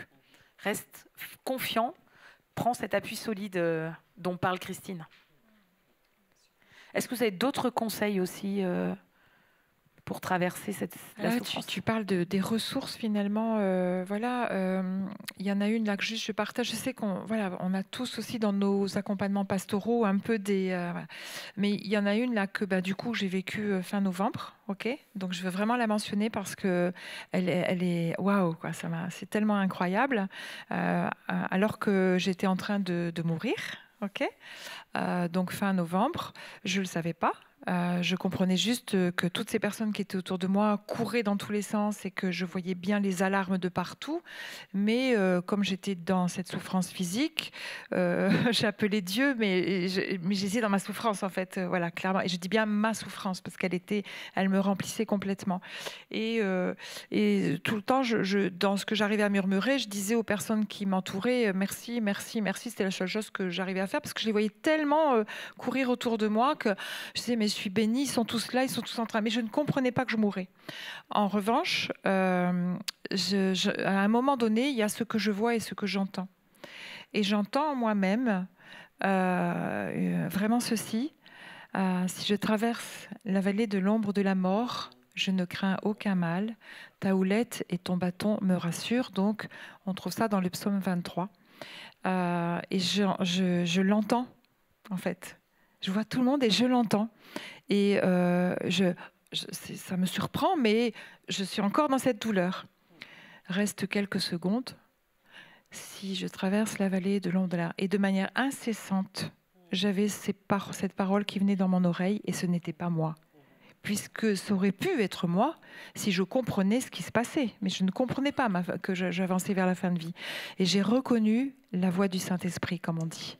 Reste confiant, prends cet appui solide dont parle Christine. Est-ce que vous avez d'autres conseils aussi pour traverser la souffrance? Tu parles des ressources finalement. Il y en a une là que juste je partage. Je sais qu'on a tous aussi dans nos accompagnements pastoraux un peu mais il y en a une là que du coup j'ai vécu fin novembre. Ok, donc je veux vraiment la mentionner parce que elle est waouh quoi. C'est tellement incroyable. Alors que j'étais en train de mourir. Ok, donc fin novembre, je le savais pas. Je comprenais juste que toutes ces personnes qui étaient autour de moi couraient dans tous les sens et que je voyais bien les alarmes de partout. Mais comme j'étais dans cette souffrance physique, j'ai appelé Dieu, mais j'étais dans ma souffrance en fait, voilà, clairement. Et je dis bien ma souffrance parce elle me remplissait complètement. Et tout le temps, dans ce que j'arrivais à murmurer, je disais aux personnes qui m'entouraient merci, merci, merci. C'était la seule chose que j'arrivais à faire parce que je les voyais tellement courir autour de moi que je disais mais je suis bénie, ils sont tous là, ils sont tous en train. Mais je ne comprenais pas que je mourrais. En revanche, à un moment donné, il y a ce que je vois et ce que j'entends. Et j'entends en moi-même vraiment ceci. Si je traverse la vallée de l'ombre de la mort, je ne crains aucun mal. Ta houlette et ton bâton me rassurent. Donc, on trouve ça dans le psaume 23. Et je l'entends, en fait. Je vois tout le monde et je l'entends. Et ça me surprend, mais je suis encore dans cette douleur. Reste quelques secondes. Si je traverse la vallée de l'ombre de la... Et de manière incessante, j'avais cette parole qui venait dans mon oreille et ce n'était pas moi. Puisque ça aurait pu être moi si je comprenais ce qui se passait. Mais je ne comprenais pas que j'avançais vers la fin de vie. Et j'ai reconnu la voix du Saint-Esprit, comme on dit.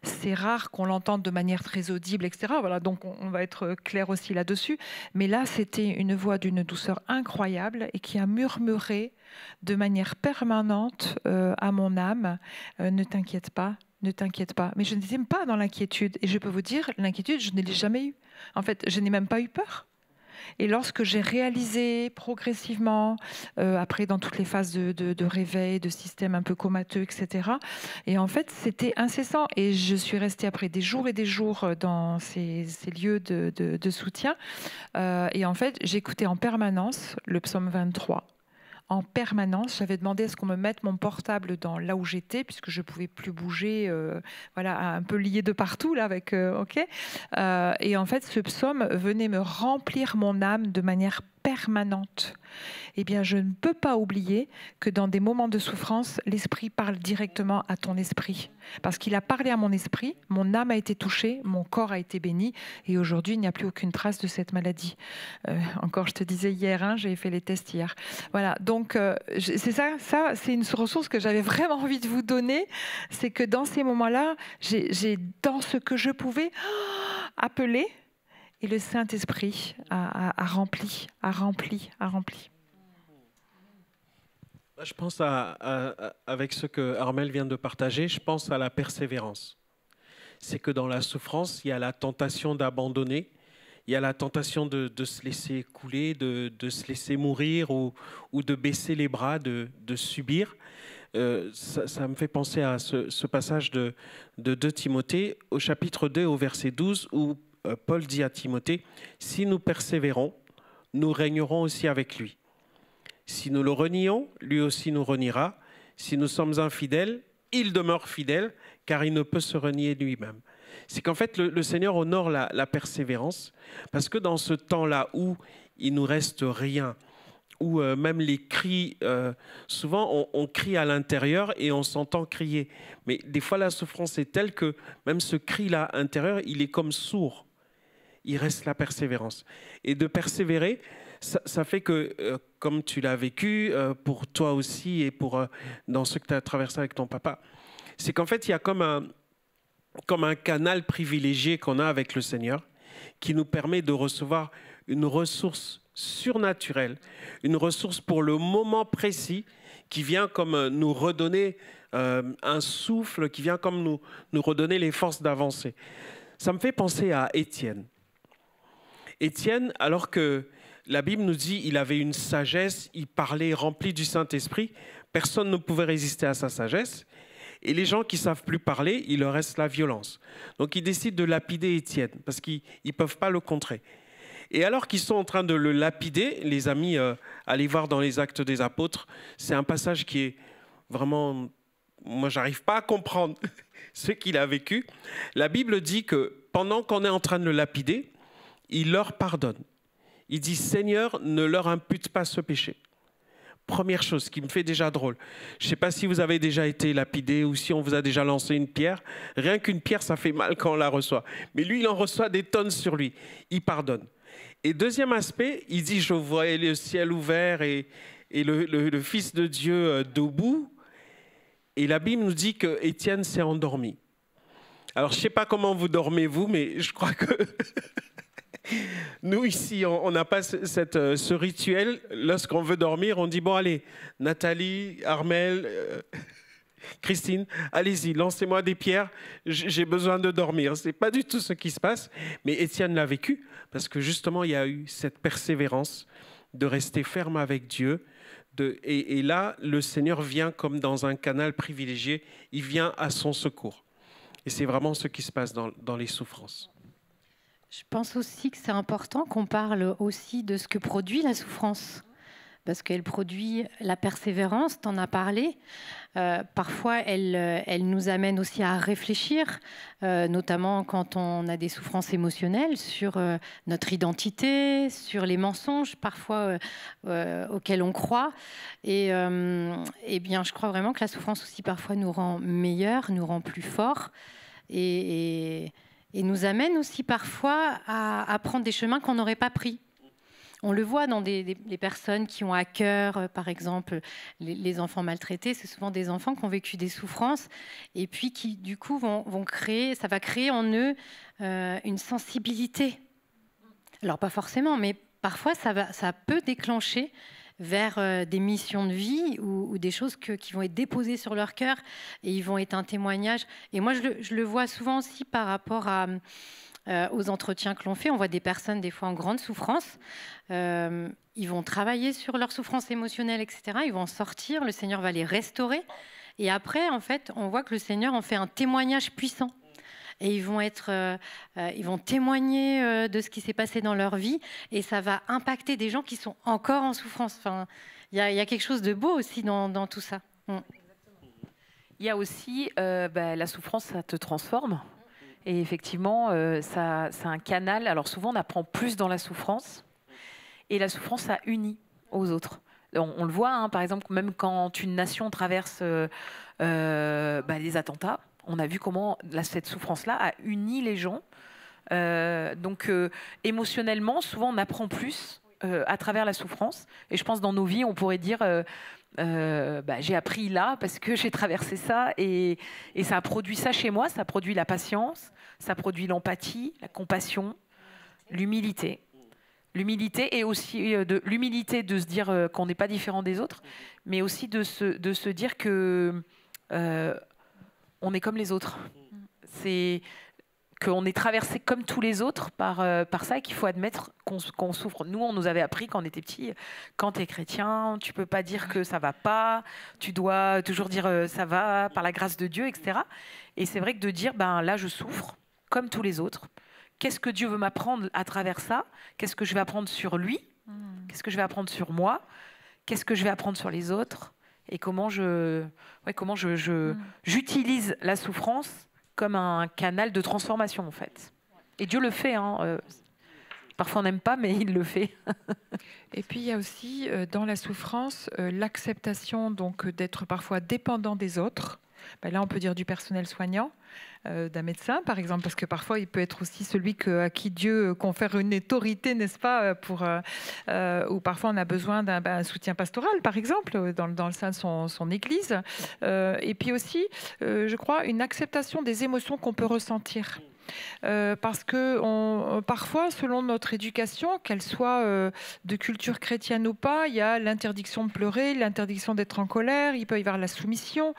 C'est rare qu'on l'entende de manière très audible, etc. Voilà, donc on va être clair aussi là-dessus. Mais là, c'était une voix d'une douceur incroyable et qui a murmuré de manière permanente à mon âme « Ne t'inquiète pas, ne t'inquiète pas ». Mais je n'étais pas dans l'inquiétude. Et je peux vous dire, l'inquiétude, je ne l'ai jamais eue. En fait, je n'ai même pas eu peur. Et lorsque j'ai réalisé progressivement, après dans toutes les phases de réveil, de système un peu comateux, etc., et en fait c'était incessant. Et je suis restée après des jours et des jours dans ces lieux de soutien. Et en fait j'écoutais en permanence le psaume 23. En permanence, j'avais demandé à ce qu'on me mette mon portable dans là où j'étais, puisque je ne pouvais plus bouger, voilà, un peu lié de partout, là, et en fait, ce psaume venait me remplir mon âme de manière permanente, eh bien, je ne peux pas oublier que dans des moments de souffrance, l'Esprit parle directement à ton esprit. Parce qu'il a parlé à mon esprit, mon âme a été touchée, mon corps a été béni, et aujourd'hui, il n'y a plus aucune trace de cette maladie. Encore, je te disais hier, hein, j'ai fait les tests hier. Voilà, donc c'est ça c'est une ressource que j'avais vraiment envie de vous donner, c'est que dans ces moments-là, j'ai dans ce que je pouvais appeler, et le Saint-Esprit a rempli. Je pense avec ce que Armelle vient de partager, je pense à la persévérance. C'est que dans la souffrance, il y a la tentation d'abandonner, il y a la tentation de se laisser couler, de se laisser mourir ou de baisser les bras, de subir. Ça me fait penser à ce passage de 2 Timothée, au chapitre 2, au verset 12, où Paul dit à Timothée, « Si nous persévérons, nous régnerons aussi avec lui. Si nous le renions, lui aussi nous reniera. Si nous sommes infidèles, il demeure fidèle, car il ne peut se renier lui-même. » C'est qu'en fait, le Seigneur honore la persévérance, parce que dans ce temps-là où il nous reste rien, où même les cris, souvent on crie à l'intérieur et on s'entend crier. Mais des fois, la souffrance est telle que même ce cri-là intérieur, il est comme sourd. Il reste la persévérance. Et de persévérer, ça fait que, comme tu l'as vécu, pour toi aussi et dans ce que tu as traversé avec ton papa, c'est qu'en fait, il y a comme un canal privilégié qu'on a avec le Seigneur qui nous permet de recevoir une ressource surnaturelle, une ressource pour le moment précis qui vient comme nous redonner un souffle, qui vient comme nous redonner les forces d'avancer. Ça me fait penser à Étienne. Étienne, alors que la Bible nous dit qu'il avait une sagesse, il parlait rempli du Saint-Esprit, personne ne pouvait résister à sa sagesse. Et les gens qui ne savent plus parler, il leur reste la violence. Donc ils décident de lapider Étienne, parce qu'ils ne peuvent pas le contrer. Et alors qu'ils sont en train de le lapider, les amis, allez voir dans les Actes des Apôtres, c'est un passage qui est vraiment... Moi, je n'arrive pas à comprendre ce qu'il a vécu. La Bible dit que pendant qu'on est en train de le lapider, il leur pardonne. Il dit, Seigneur, ne leur impute pas ce péché. Première chose qui me fait déjà drôle. Je ne sais pas si vous avez déjà été lapidé ou si on vous a déjà lancé une pierre. Rien qu'une pierre, ça fait mal quand on la reçoit. Mais lui, il en reçoit des tonnes sur lui. Il pardonne. Et deuxième aspect, il dit, je voyais le ciel ouvert et le Fils de Dieu debout. Et la Bible nous dit que Étienne s'est endormi. Alors, je ne sais pas comment vous dormez, vous, mais je crois que... Nous, ici, on n'a pas ce rituel. Lorsqu'on veut dormir, on dit, bon, allez, Nathalie, Armelle, Christine, allez-y, lancez-moi des pierres, j'ai besoin de dormir. Ce n'est pas du tout ce qui se passe. Mais Étienne l'a vécu, parce que justement, il y a eu cette persévérance de rester ferme avec Dieu. Et là, le Seigneur vient comme dans un canal privilégié, il vient à son secours. Et c'est vraiment ce qui se passe dans les souffrances. Je pense aussi que c'est important qu'on parle aussi de ce que produit la souffrance, parce qu'elle produit la persévérance, tu en as parlé. Parfois, elle nous amène aussi à réfléchir, notamment quand on a des souffrances émotionnelles, sur notre identité, sur les mensonges parfois auxquels on croit. Et bien, je crois vraiment que la souffrance aussi parfois nous rend meilleurs, nous rend plus forts. Et nous amène aussi parfois à prendre des chemins qu'on n'aurait pas pris. On le voit dans des personnes qui ont à cœur, par exemple, les enfants maltraités. C'est souvent des enfants qui ont vécu des souffrances et puis qui, du coup, ça va créer en eux une sensibilité. Alors, pas forcément, mais parfois, ça peut déclencher vers des missions de vie ou des choses qui vont être déposées sur leur cœur et ils vont être un témoignage. Et moi, je le vois souvent aussi par rapport aux entretiens que l'on fait. On voit des personnes, des fois, en grande souffrance. Ils vont travailler sur leur souffrance émotionnelle, etc. Ils vont en sortir, le Seigneur va les restaurer. Et après, en fait, on voit que le Seigneur en fait un témoignage puissant. Et ils vont témoigner de ce qui s'est passé dans leur vie et ça va impacter des gens qui sont encore en souffrance. Enfin, il y a quelque chose de beau aussi dans tout ça. Il y a aussi la souffrance, ça te transforme. Et effectivement, c'est un canal. Alors souvent, on apprend plus dans la souffrance. Et la souffrance, ça unit aux autres. On le voit, hein, par exemple, même quand une nation traverse les attentats, on a vu comment cette souffrance-là a uni les gens. Donc, émotionnellement, souvent, on apprend plus à travers la souffrance. Et je pense, dans nos vies, on pourrait dire... j'ai appris là parce que j'ai traversé ça et ça a produit ça chez moi, ça a produit la patience, ça a produit l'empathie, la compassion, l'humilité. L'humilité et aussi l'humilité de se dire qu'on n'est pas différent des autres, mais aussi de se dire que on est comme les autres. C'est qu'on est traversé comme tous les autres par ça et qu'il faut admettre qu'on souffre. Nous, on nous avait appris quand on était petits, quand tu es chrétien, tu peux pas dire que ça va pas, tu dois toujours dire ça va, par la grâce de Dieu, etc. Et c'est vrai que de dire, là, je souffre comme tous les autres. Qu'est-ce que Dieu veut m'apprendre à travers ça? Qu'est-ce que je vais apprendre sur lui? Qu'est-ce que je vais apprendre sur moi? Qu'est-ce que je vais apprendre sur les autres? Et comment j'utilise la souffrance comme un canal de transformation, en fait. Et Dieu le fait. Parfois, on n'aime pas, mais il le fait. Et puis, il y a aussi, dans la souffrance, l'acceptation donc d'être parfois dépendant des autres. Là, on peut dire du personnel soignant, d'un médecin, par exemple, parce que parfois, il peut être aussi celui à qui Dieu confère une autorité, n'est-ce pas, ou parfois, on a besoin d'un soutien pastoral, par exemple, dans le sein de son Église. Et puis aussi, je crois, une acceptation des émotions qu'on peut ressentir. Parce que parfois, selon notre éducation, qu'elle soit de culture chrétienne ou pas, il y a l'interdiction de pleurer, l'interdiction d'être en colère, il peut y avoir la soumission,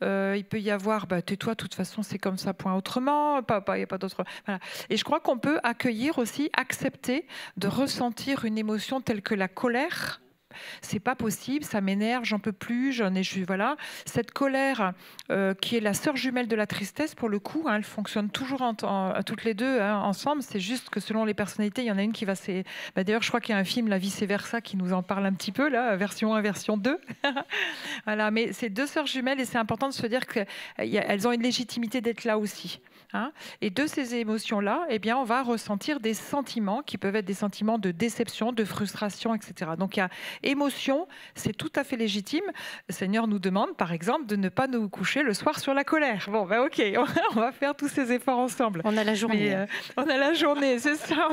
il peut y avoir tais-toi, de toute façon c'est comme ça, point autrement, il n'y a pas d'autre. Voilà. Et je crois qu'on peut accueillir aussi, accepter de ressentir une émotion telle que la colère. C'est pas possible, ça m'énerve, j'en peux plus, voilà. Cette colère qui est la sœur jumelle de la tristesse, pour le coup, elles fonctionnent toujours toutes les deux ensemble. C'est juste que selon les personnalités, il y en a une qui va... D'ailleurs, je crois qu'il y a un film, La Vice Versa, qui nous en parle un petit peu, là, version 1, version 2. Voilà, mais c'est deux sœurs jumelles et c'est important de se dire qu'elles ont une légitimité d'être là aussi. Et de ces émotions-là, on va ressentir des sentiments qui peuvent être des sentiments de déception, de frustration, etc. Donc il y a émotion, c'est tout à fait légitime. Le Seigneur nous demande, par exemple, de ne pas nous coucher le soir sur la colère. Bon, ok, on va faire tous ces efforts ensemble. On a la journée. On a la journée, c'est ça.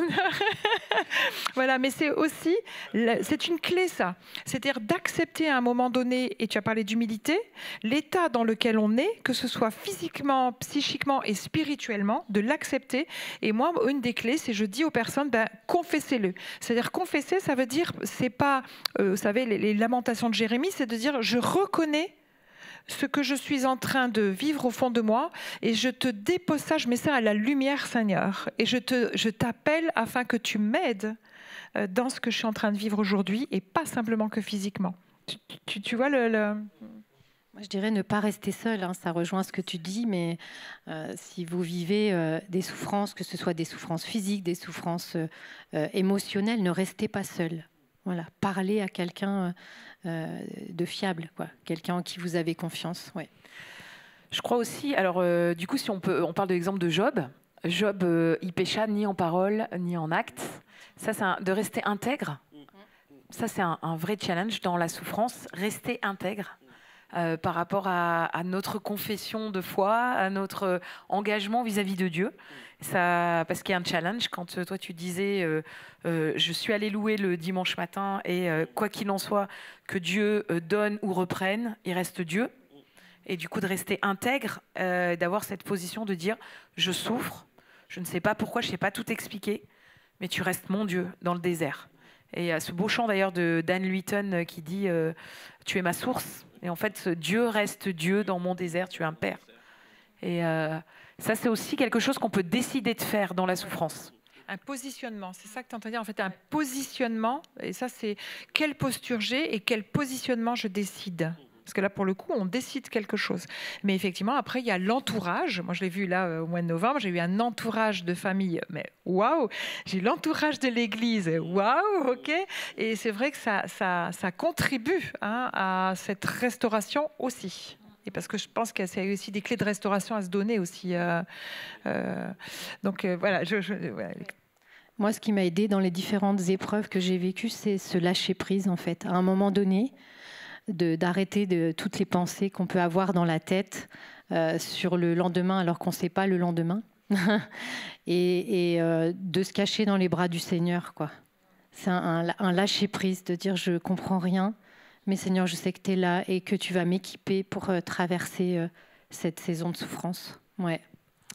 Voilà, mais c'est aussi, c'est une clé ça. C'est-à-dire d'accepter à un moment donné, et tu as parlé d'humilité, l'état dans lequel on est, que ce soit physiquement, psychiquement et spirituellement, de l'accepter. Et moi, une des clés, c'est je dis aux personnes, confessez-le. C'est-à-dire confesser, ça veut dire, c'est pas, vous savez, les lamentations de Jérémie, c'est de dire, je reconnais ce que je suis en train de vivre au fond de moi et je te dépose ça, je mets ça à la lumière, Seigneur. Et je t'appelle afin que tu m'aides dans ce que je suis en train de vivre aujourd'hui et pas simplement que physiquement. Tu vois Moi, je dirais ne pas rester seul, ça rejoint ce que tu dis, mais si vous vivez des souffrances, que ce soit des souffrances physiques, des souffrances émotionnelles, ne restez pas seul. Voilà, parlez à quelqu'un de fiable, quelqu'un en qui vous avez confiance. Ouais. Je crois aussi, alors du coup, si on parle de l'exemple de Job. Job, il pécha ni en parole, ni en acte. Ça, c'est de rester intègre. Ça, c'est un vrai challenge dans la souffrance, rester intègre. Par rapport à notre confession de foi, à notre engagement vis-à-vis de Dieu. Parce qu'il y a un challenge, quand toi tu disais je suis allée louer le dimanche matin et quoi qu'il en soit, que Dieu donne ou reprenne, il reste Dieu. Et du coup de rester intègre, d'avoir cette position de dire je souffre, je ne sais pas pourquoi, je ne sais pas tout expliquer, mais tu restes mon Dieu dans le désert. Et il y a ce beau chant d'ailleurs de Dan Luyton qui dit tu es ma source. Et en fait, Dieu reste Dieu dans mon désert, tu es un père. Et ça, c'est aussi quelque chose qu'on peut décider de faire dans la souffrance. Un positionnement, c'est ça que tu entends dire, en fait, un positionnement. Et ça, c'est quelle posture j'ai et quel positionnement je décide. Parce que là, pour le coup, on décide quelque chose. Mais effectivement, après, il y a l'entourage. Moi, je l'ai vu là au mois de novembre. J'ai eu un entourage de famille. Mais waouh! J'ai l'entourage de l'Église. Waouh! OK. Et c'est vrai que ça contribue à cette restauration aussi. Et parce que je pense qu'il y a aussi des clés de restauration à se donner aussi. Donc voilà. Moi, ce qui m'a aidé dans les différentes épreuves que j'ai vécues, c'est se lâcher prise, en fait. À un moment donné, d'arrêter de toutes les pensées qu'on peut avoir dans la tête sur le lendemain, alors qu'on ne sait pas le lendemain. et de se cacher dans les bras du Seigneur, quoi. C'est un lâcher prise, de dire je comprends rien, mais Seigneur, je sais que tu es là et que tu vas m'équiper pour traverser cette saison de souffrance. Ouais.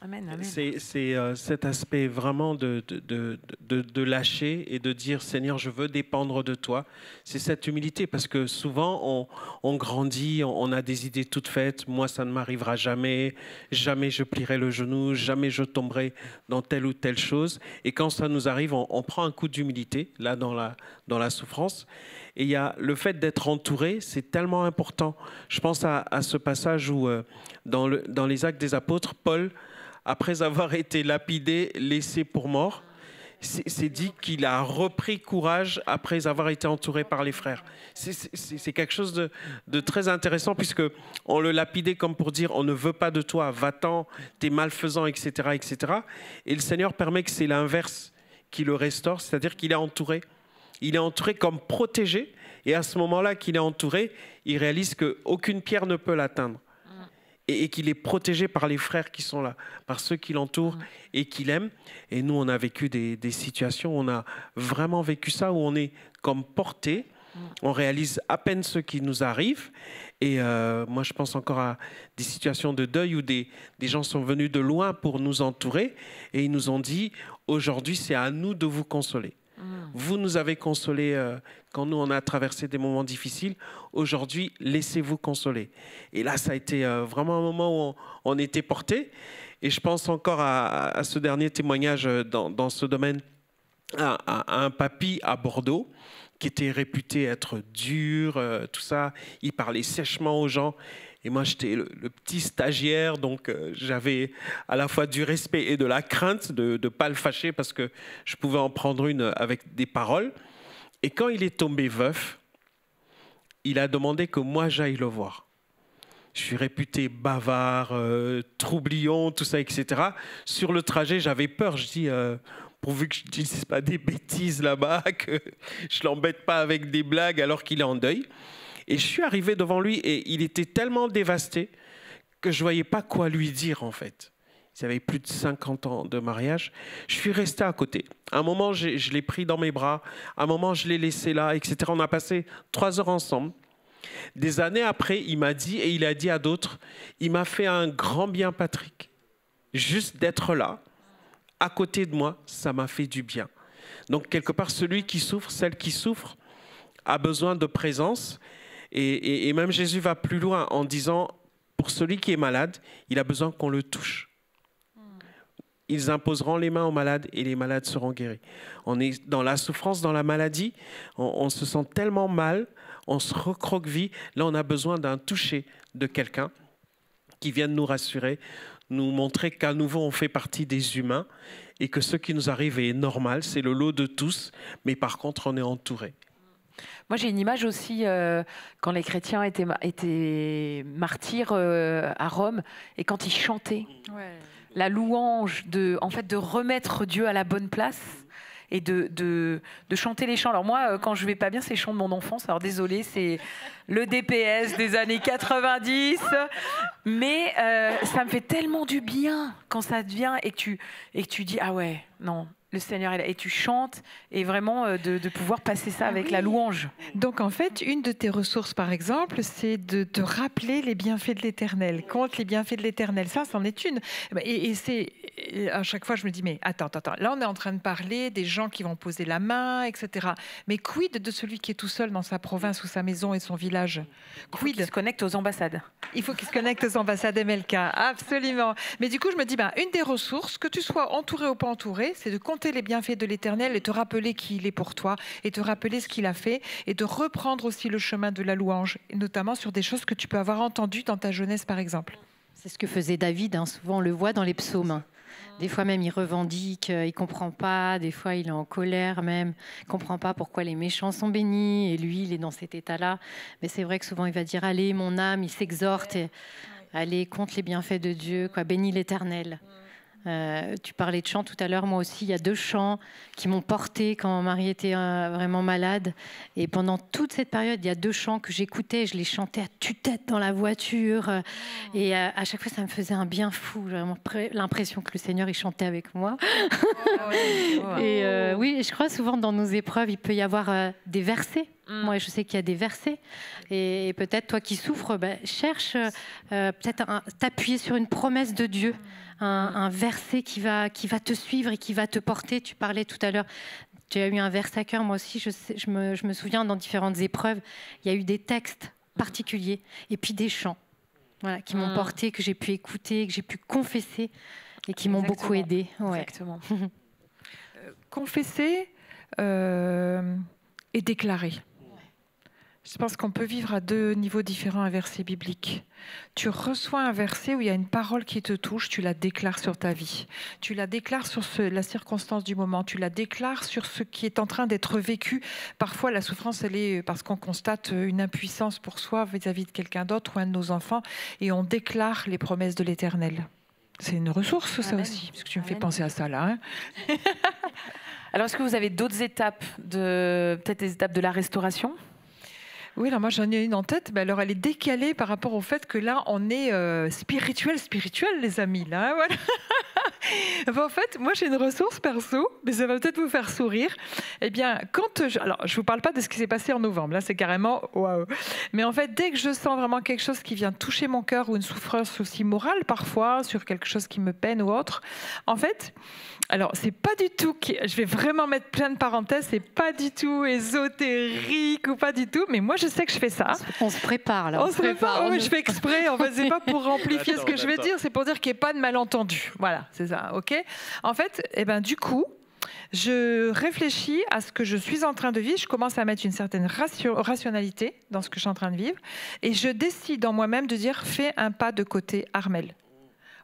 Amen, amen. C'est cet aspect vraiment de lâcher et de dire Seigneur, je veux dépendre de toi. C'est cette humilité parce que souvent on grandit, on a des idées toutes faites. Moi, ça ne m'arrivera jamais. Jamais je plierai le genou. Jamais je tomberai dans telle ou telle chose. Et quand ça nous arrive, on prend un coup d'humilité là dans la souffrance. Et il y a le fait d'être entouré, c'est tellement important. Je pense à ce passage où dans les Actes des Apôtres, Paul, après avoir été lapidé, laissé pour mort, c'est dit qu'il a repris courage après avoir été entouré par les frères. C'est quelque chose de très intéressant puisque on le lapidait comme pour dire on ne veut pas de toi, va-t'en, t'es malfaisant, etc., etc. Et le Seigneur permet que c'est l'inverse qui le restaure, c'est-à-dire qu'il est entouré. Il est entouré comme protégé et à ce moment-là qu'il est entouré, il réalise qu'aucune pierre ne peut l'atteindre. Et qu'il est protégé par les frères qui sont là, par ceux qui l'entourent et qui l'aiment. Et nous, on a vécu des situations, on a vraiment vécu ça, où on est comme porté, on réalise à peine ce qui nous arrive. Et moi, je pense encore à des situations de deuil où des gens sont venus de loin pour nous entourer et ils nous ont dit, aujourd'hui, c'est à nous de vous consoler. Vous nous avez consolés quand nous, on a traversé des moments difficiles. Aujourd'hui, laissez-vous consoler. Et là, ça a été vraiment un moment où on était portés. Et je pense encore à ce dernier témoignage dans ce domaine, à un papy à Bordeaux qui était réputé être dur, tout ça. Il parlait sèchement aux gens. Et moi, j'étais le petit stagiaire, donc j'avais à la fois du respect et de la crainte de ne pas le fâcher parce que je pouvais en prendre une avec des paroles. Et quand il est tombé veuf, il a demandé que moi, j'aille le voir. Je suis réputé bavard, troublion, tout ça, etc. Sur le trajet, j'avais peur. Je dis, pourvu que je ne dise pas des bêtises là-bas, que je ne l'embête pas avec des blagues alors qu'il est en deuil. Et je suis arrivé devant lui et il était tellement dévasté que je ne voyais pas quoi lui dire en fait. Ils avaient plus de 50 ans de mariage. Je suis resté à côté. À un moment, je l'ai pris dans mes bras. À un moment, je l'ai laissé là, etc. On a passé 3 heures ensemble. Des années après, il m'a dit, et il a dit à d'autres, il m'a fait un grand bien, Patrick. Juste d'être là, à côté de moi, ça m'a fait du bien. Donc, quelque part, celui qui souffre, celle qui souffre, a besoin de présence. Et même Jésus va plus loin en disant, pour celui qui est malade, il a besoin qu'on le touche. Ils imposeront les mains aux malades et les malades seront guéris. On est dans la souffrance, dans la maladie, on se sent tellement mal, on se recroqueville. Là, on a besoin d'un toucher de quelqu'un qui vienne nous rassurer, nous montrer qu'à nouveau, on fait partie des humains et que ce qui nous arrive est normal, c'est le lot de tous, mais par contre, on est entouré. Moi, j'ai une image aussi quand les chrétiens étaient martyrs à Rome et quand ils chantaient la louange, de remettre Dieu à la bonne place et de chanter les chants. Alors moi, quand je vais pas bien, c'est les chants de mon enfance. Alors désolé, c'est le DPS des années 90. Mais ça me fait tellement du bien quand ça devient et que tu dis, ah ouais, non, le Seigneur est là. Et tu chantes et vraiment de pouvoir passer ça avec la louange. Donc en fait, une de tes ressources, par exemple, c'est de te rappeler les bienfaits de l'Éternel. Compte les bienfaits de l'Éternel. Ça, c'en est une. Et à chaque fois, je me dis, mais attends. Là, on est en train de parler des gens qui vont poser la main, etc. Mais quid de celui qui est tout seul dans sa province ou sa maison et son village? Quid? Il se connecte aux ambassades. Il faut qu'il se connecte aux ambassades MLK, absolument. Mais du coup, je me dis, une des ressources, que tu sois entouré ou pas entouré, c'est de compter les bienfaits de l'Éternel et te rappeler qui il est pour toi et te rappeler ce qu'il a fait et de reprendre aussi le chemin de la louange, et notamment sur des choses que tu peux avoir entendues dans ta jeunesse, par exemple. C'est ce que faisait David, souvent on le voit dans les psaumes. Des fois même il revendique, il ne comprend pas, des fois il est en colère même, il ne comprend pas pourquoi les méchants sont bénis et lui il est dans cet état-là. Mais c'est vrai que souvent il va dire, allez mon âme, il s'exhorte, allez compte les bienfaits de Dieu, bénis l'Éternel. Tu parlais de chant tout à l'heure, moi aussi, il y a 2 chants qui m'ont portée quand Marie était vraiment malade. Et pendant toute cette période, il y a 2 chants que j'écoutais, je les chantais à tue-tête dans la voiture. Et à chaque fois, ça me faisait un bien fou. J'ai vraiment l'impression que le Seigneur, il chantait avec moi. Et oui, je crois souvent dans nos épreuves, il peut y avoir des versets. Moi, je sais qu'il y a des versets. Et peut-être, toi qui souffres, cherche peut-être t'appuyer sur une promesse de Dieu. Un verset qui va te suivre et qui va te porter. Tu parlais tout à l'heure, tu as eu un verset à cœur. Moi aussi, je me souviens dans différentes épreuves, il y a eu des textes particuliers et puis des chants qui m'ont porté, que j'ai pu écouter, que j'ai pu confesser et qui m'ont beaucoup aidé. Ouais. Exactement. Confesser et déclarer. Je pense qu'on peut vivre à 2 niveaux différents un verset biblique. Tu reçois un verset où il y a une parole qui te touche, tu la déclares sur ta vie. Tu la déclares sur la circonstance du moment, tu la déclares sur ce qui est en train d'être vécu. Parfois, la souffrance, elle est parce qu'on constate une impuissance pour soi vis-à-vis de quelqu'un d'autre ou un de nos enfants, et on déclare les promesses de l'Éternel. C'est une ressource, ça aussi, parce que tu me fais penser à ça, là. Alors, est-ce que vous avez d'autres étapes, peut-être des étapes de la restauration ? Oui, alors moi j'en ai une en tête, mais alors elle est décalée par rapport au fait que là on est spirituel, les amis. Là, voilà. En fait, moi j'ai une ressource perso, mais ça va peut-être vous faire sourire. Eh bien, alors je vous parle pas de ce qui s'est passé en novembre, là c'est carrément waouh. Mais en fait, dès que je sens vraiment quelque chose qui vient toucher mon cœur ou une souffrance aussi morale parfois sur quelque chose qui me peine ou autre, en fait. Alors, c'est pas du tout, je vais vraiment mettre plein de parenthèses, c'est pas du tout ésotérique ou pas du tout, mais moi je sais que je fais ça. On se prépare là. On se prépare, oui, je fais exprès, en fait, c'est pas pour amplifier ce que je vais dire, c'est pour dire qu'il n'y ait pas de malentendu. Voilà, c'est ça, ok ? En fait, du coup, je réfléchis à ce que je suis en train de vivre, je commence à mettre une certaine rationalité dans ce que je suis en train de vivre, et je décide en moi-même de dire, fais un pas de côté, Armelle.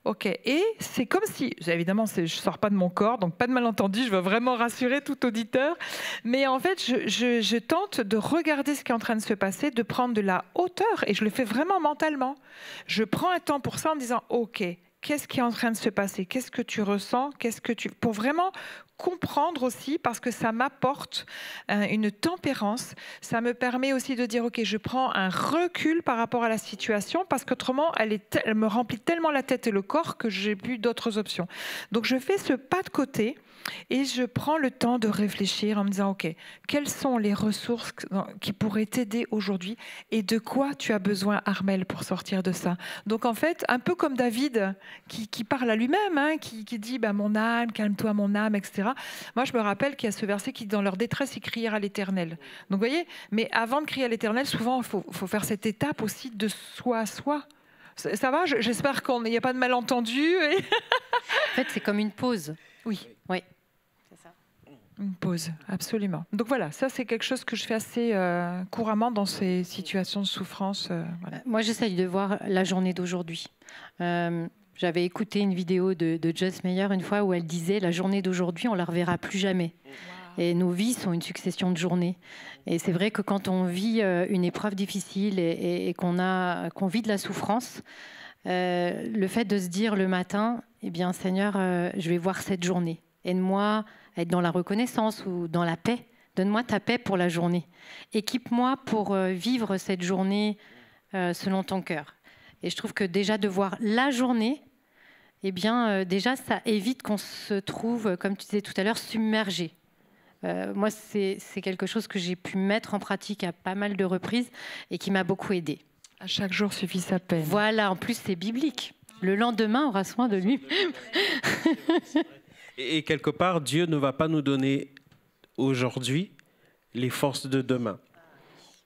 Ok, et c'est comme si, évidemment, je ne sors pas de mon corps, donc pas de malentendu, je veux vraiment rassurer tout auditeur, mais en fait, je tente de regarder ce qui est en train de se passer, de prendre de la hauteur, et je le fais vraiment mentalement. Je prends un temps pour ça en disant, ok, qu'est-ce qui est en train de se passer ? Qu'est-ce que tu ressens ? Pour vraiment comprendre aussi, parce que ça m'apporte une tempérance. Ça me permet aussi de dire, ok, je prends un recul par rapport à la situation, parce qu'autrement, elle me remplit tellement la tête et le corps que j'ai plus d'autres options. Donc, je fais ce pas de côté et je prends le temps de réfléchir en me disant, ok, quelles sont les ressources qui pourraient t'aider aujourd'hui et de quoi tu as besoin, Armelle, pour sortir de ça. Donc, en fait, un peu comme David qui parle à lui-même, qui dit, mon âme, calme-toi mon âme, etc. Moi, je me rappelle qu'il y a ce verset qui dit, dans leur détresse, ils crièrent à l'Éternel. Donc, vous voyez, mais avant de crier à l'Éternel, souvent, il faut faire cette étape aussi de soi à soi. Ça va ? J'espère qu'il n'y a pas de malentendu. En fait, c'est comme une pause. Oui. Oui. C'est ça. Une pause, absolument. Donc voilà, ça c'est quelque chose que je fais assez couramment dans ces situations de souffrance. Voilà. Moi, j'essaye de voir la journée d'aujourd'hui. J'avais écouté une vidéo de Joyce Meyer une fois où elle disait « La journée d'aujourd'hui, on ne la reverra plus jamais ». Et nos vies sont une succession de journées. Et c'est vrai que quand on vit une épreuve difficile et qu'on vit de la souffrance, le fait de se dire le matin, eh bien Seigneur, je vais voir cette journée. Aide-moi à être dans la reconnaissance ou dans la paix. Donne-moi ta paix pour la journée. Équipe-moi pour vivre cette journée selon ton cœur. Et je trouve que déjà de voir la journée, eh bien déjà ça évite qu'on se trouve, comme tu disais tout à l'heure, submergé. Moi, c'est quelque chose que j'ai pu mettre en pratique à pas mal de reprises et qui m'a beaucoup aidée. À chaque jour suffit sa peine. Voilà, en plus c'est biblique. Le lendemain aura soin de lui. Et quelque part, Dieu ne va pas nous donner aujourd'hui les forces de demain.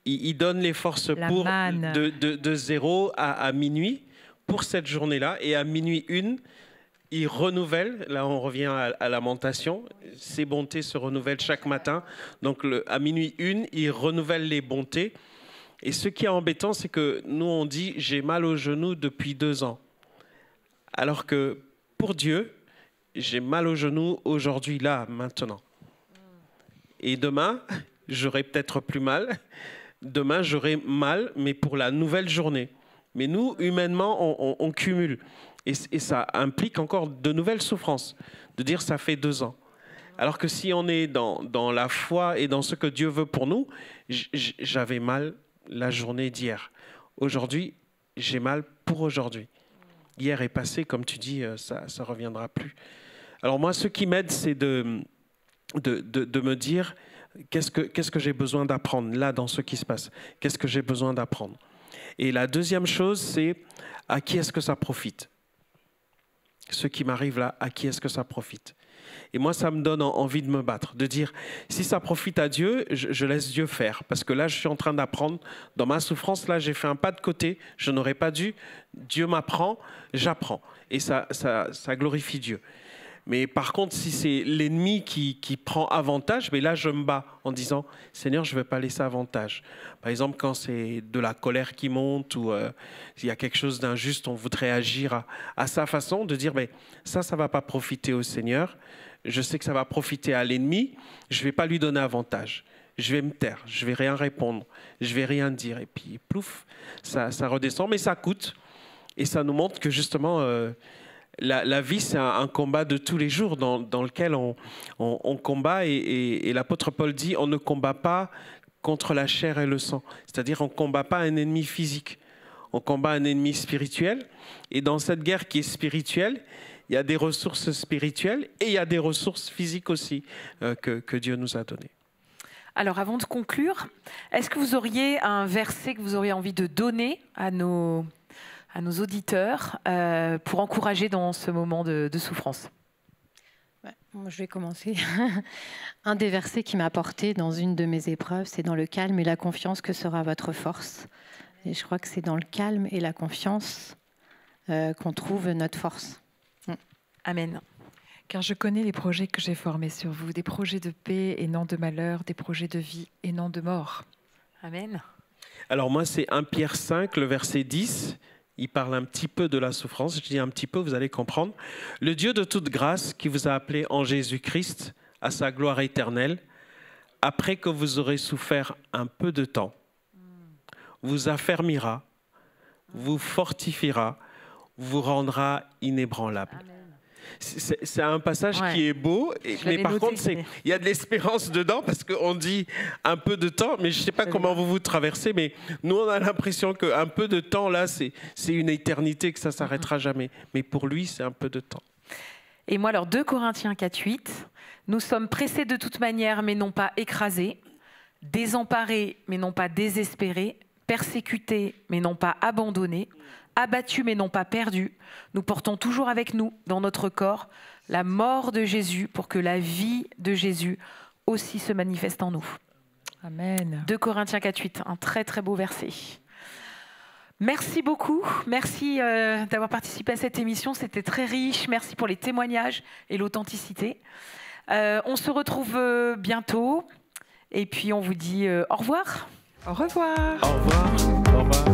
Il donne les forces pour de 0 à minuit pour cette journée-là. Et à minuit 1, il renouvelle. Là, on revient à Lamentation. Ses bontés se renouvellent chaque matin. Donc, à minuit 1, il renouvelle les bontés. Et ce qui est embêtant, c'est que nous, on dit « j'ai mal au genou depuis 2 ans ». Alors que pour Dieu, j'ai mal au genou aujourd'hui, là, maintenant. Et demain, j'aurai peut-être plus mal. Demain, j'aurai mal, mais pour la nouvelle journée. Mais nous, humainement, on cumule. Et ça implique encore de nouvelles souffrances, de dire ça fait 2 ans. Alors que si on est dans la foi et dans ce que Dieu veut pour nous, j'avais mal la journée d'hier. Aujourd'hui, j'ai mal pour aujourd'hui. Hier est passé, comme tu dis, ça ne reviendra plus. Alors moi, ce qui m'aide, c'est de me dire qu'est-ce que j'ai besoin d'apprendre là dans ce qui se passe. Qu'est-ce que j'ai besoin d'apprendre. Et la deuxième chose, c'est à qui est-ce que ça profite. Ce qui m'arrive là, à qui est-ce que ça profite. Et moi, ça me donne envie de me battre, de dire, si ça profite à Dieu, je laisse Dieu faire. Parce que là, je suis en train d'apprendre. Dans ma souffrance, là, j'ai fait un pas de côté. Je n'aurais pas dû. Dieu m'apprend, j'apprends. Et ça glorifie Dieu. Mais par contre, si c'est l'ennemi qui prend avantage, mais là, je me bats en disant, Seigneur, je ne vais pas laisser avantage. Par exemple, quand c'est de la colère qui monte ou il y a quelque chose d'injuste, on voudrait agir à sa façon, de dire, mais ça ne va pas profiter au Seigneur. Je sais que ça va profiter à l'ennemi. Je ne vais pas lui donner avantage. Je vais me taire. Je ne vais rien répondre. Je ne vais rien dire. Et puis, plouf, ça redescend. Mais ça coûte. Et ça nous montre que justement... La vie, c'est un combat de tous les jours dans lequel on combat. Et l'apôtre Paul dit, on ne combat pas contre la chair et le sang. C'est-à-dire, on ne combat pas un ennemi physique. On combat un ennemi spirituel. Et dans cette guerre qui est spirituelle, il y a des ressources spirituelles et il y a des ressources physiques aussi que Dieu nous a données. Alors, avant de conclure, est-ce que vous auriez un verset que vous auriez envie de donner à nos auditeurs pour encourager dans ce moment de souffrance? Je vais commencer. Un des versets qui m'a porté dans une de mes épreuves, c'est dans le calme et la confiance que sera votre force. Et je crois que c'est dans le calme et la confiance qu'on trouve notre force. Amen. Car je connais les projets que j'ai formés sur vous, des projets de paix et non de malheur, des projets de vie et non de mort. Amen. Alors moi, c'est 1 Pierre 5, le verset 10. Il parle un petit peu de la souffrance. Je dis un petit peu, vous allez comprendre. Le Dieu de toute grâce qui vous a appelé en Jésus-Christ à sa gloire éternelle, après que vous aurez souffert un peu de temps, vous affermira, vous fortifiera, vous rendra inébranlable. Amen. C'est un passage qui est beau, mais par contre, il y a de l'espérance dedans parce qu'on dit un peu de temps, mais je ne sais pas comment vous traversez, mais nous, on a l'impression qu'un peu de temps, là, c'est une éternité, que ça ne s'arrêtera jamais. Mais pour lui, c'est un peu de temps. Et moi, alors 2 Corinthiens 4:8, nous sommes pressés de toute manière, mais non pas écrasés, désemparés, mais non pas désespérés, persécutés, mais non pas abandonnés, abattus mais non pas perdus, nous portons toujours avec nous, dans notre corps, la mort de Jésus pour que la vie de Jésus aussi se manifeste en nous. Amen. 2 Corinthiens 4:8, un très très beau verset. Merci beaucoup, merci d'avoir participé à cette émission, c'était très riche, merci pour les témoignages et l'authenticité. On se retrouve bientôt et puis on vous dit au revoir. Au revoir. Au revoir. Au revoir.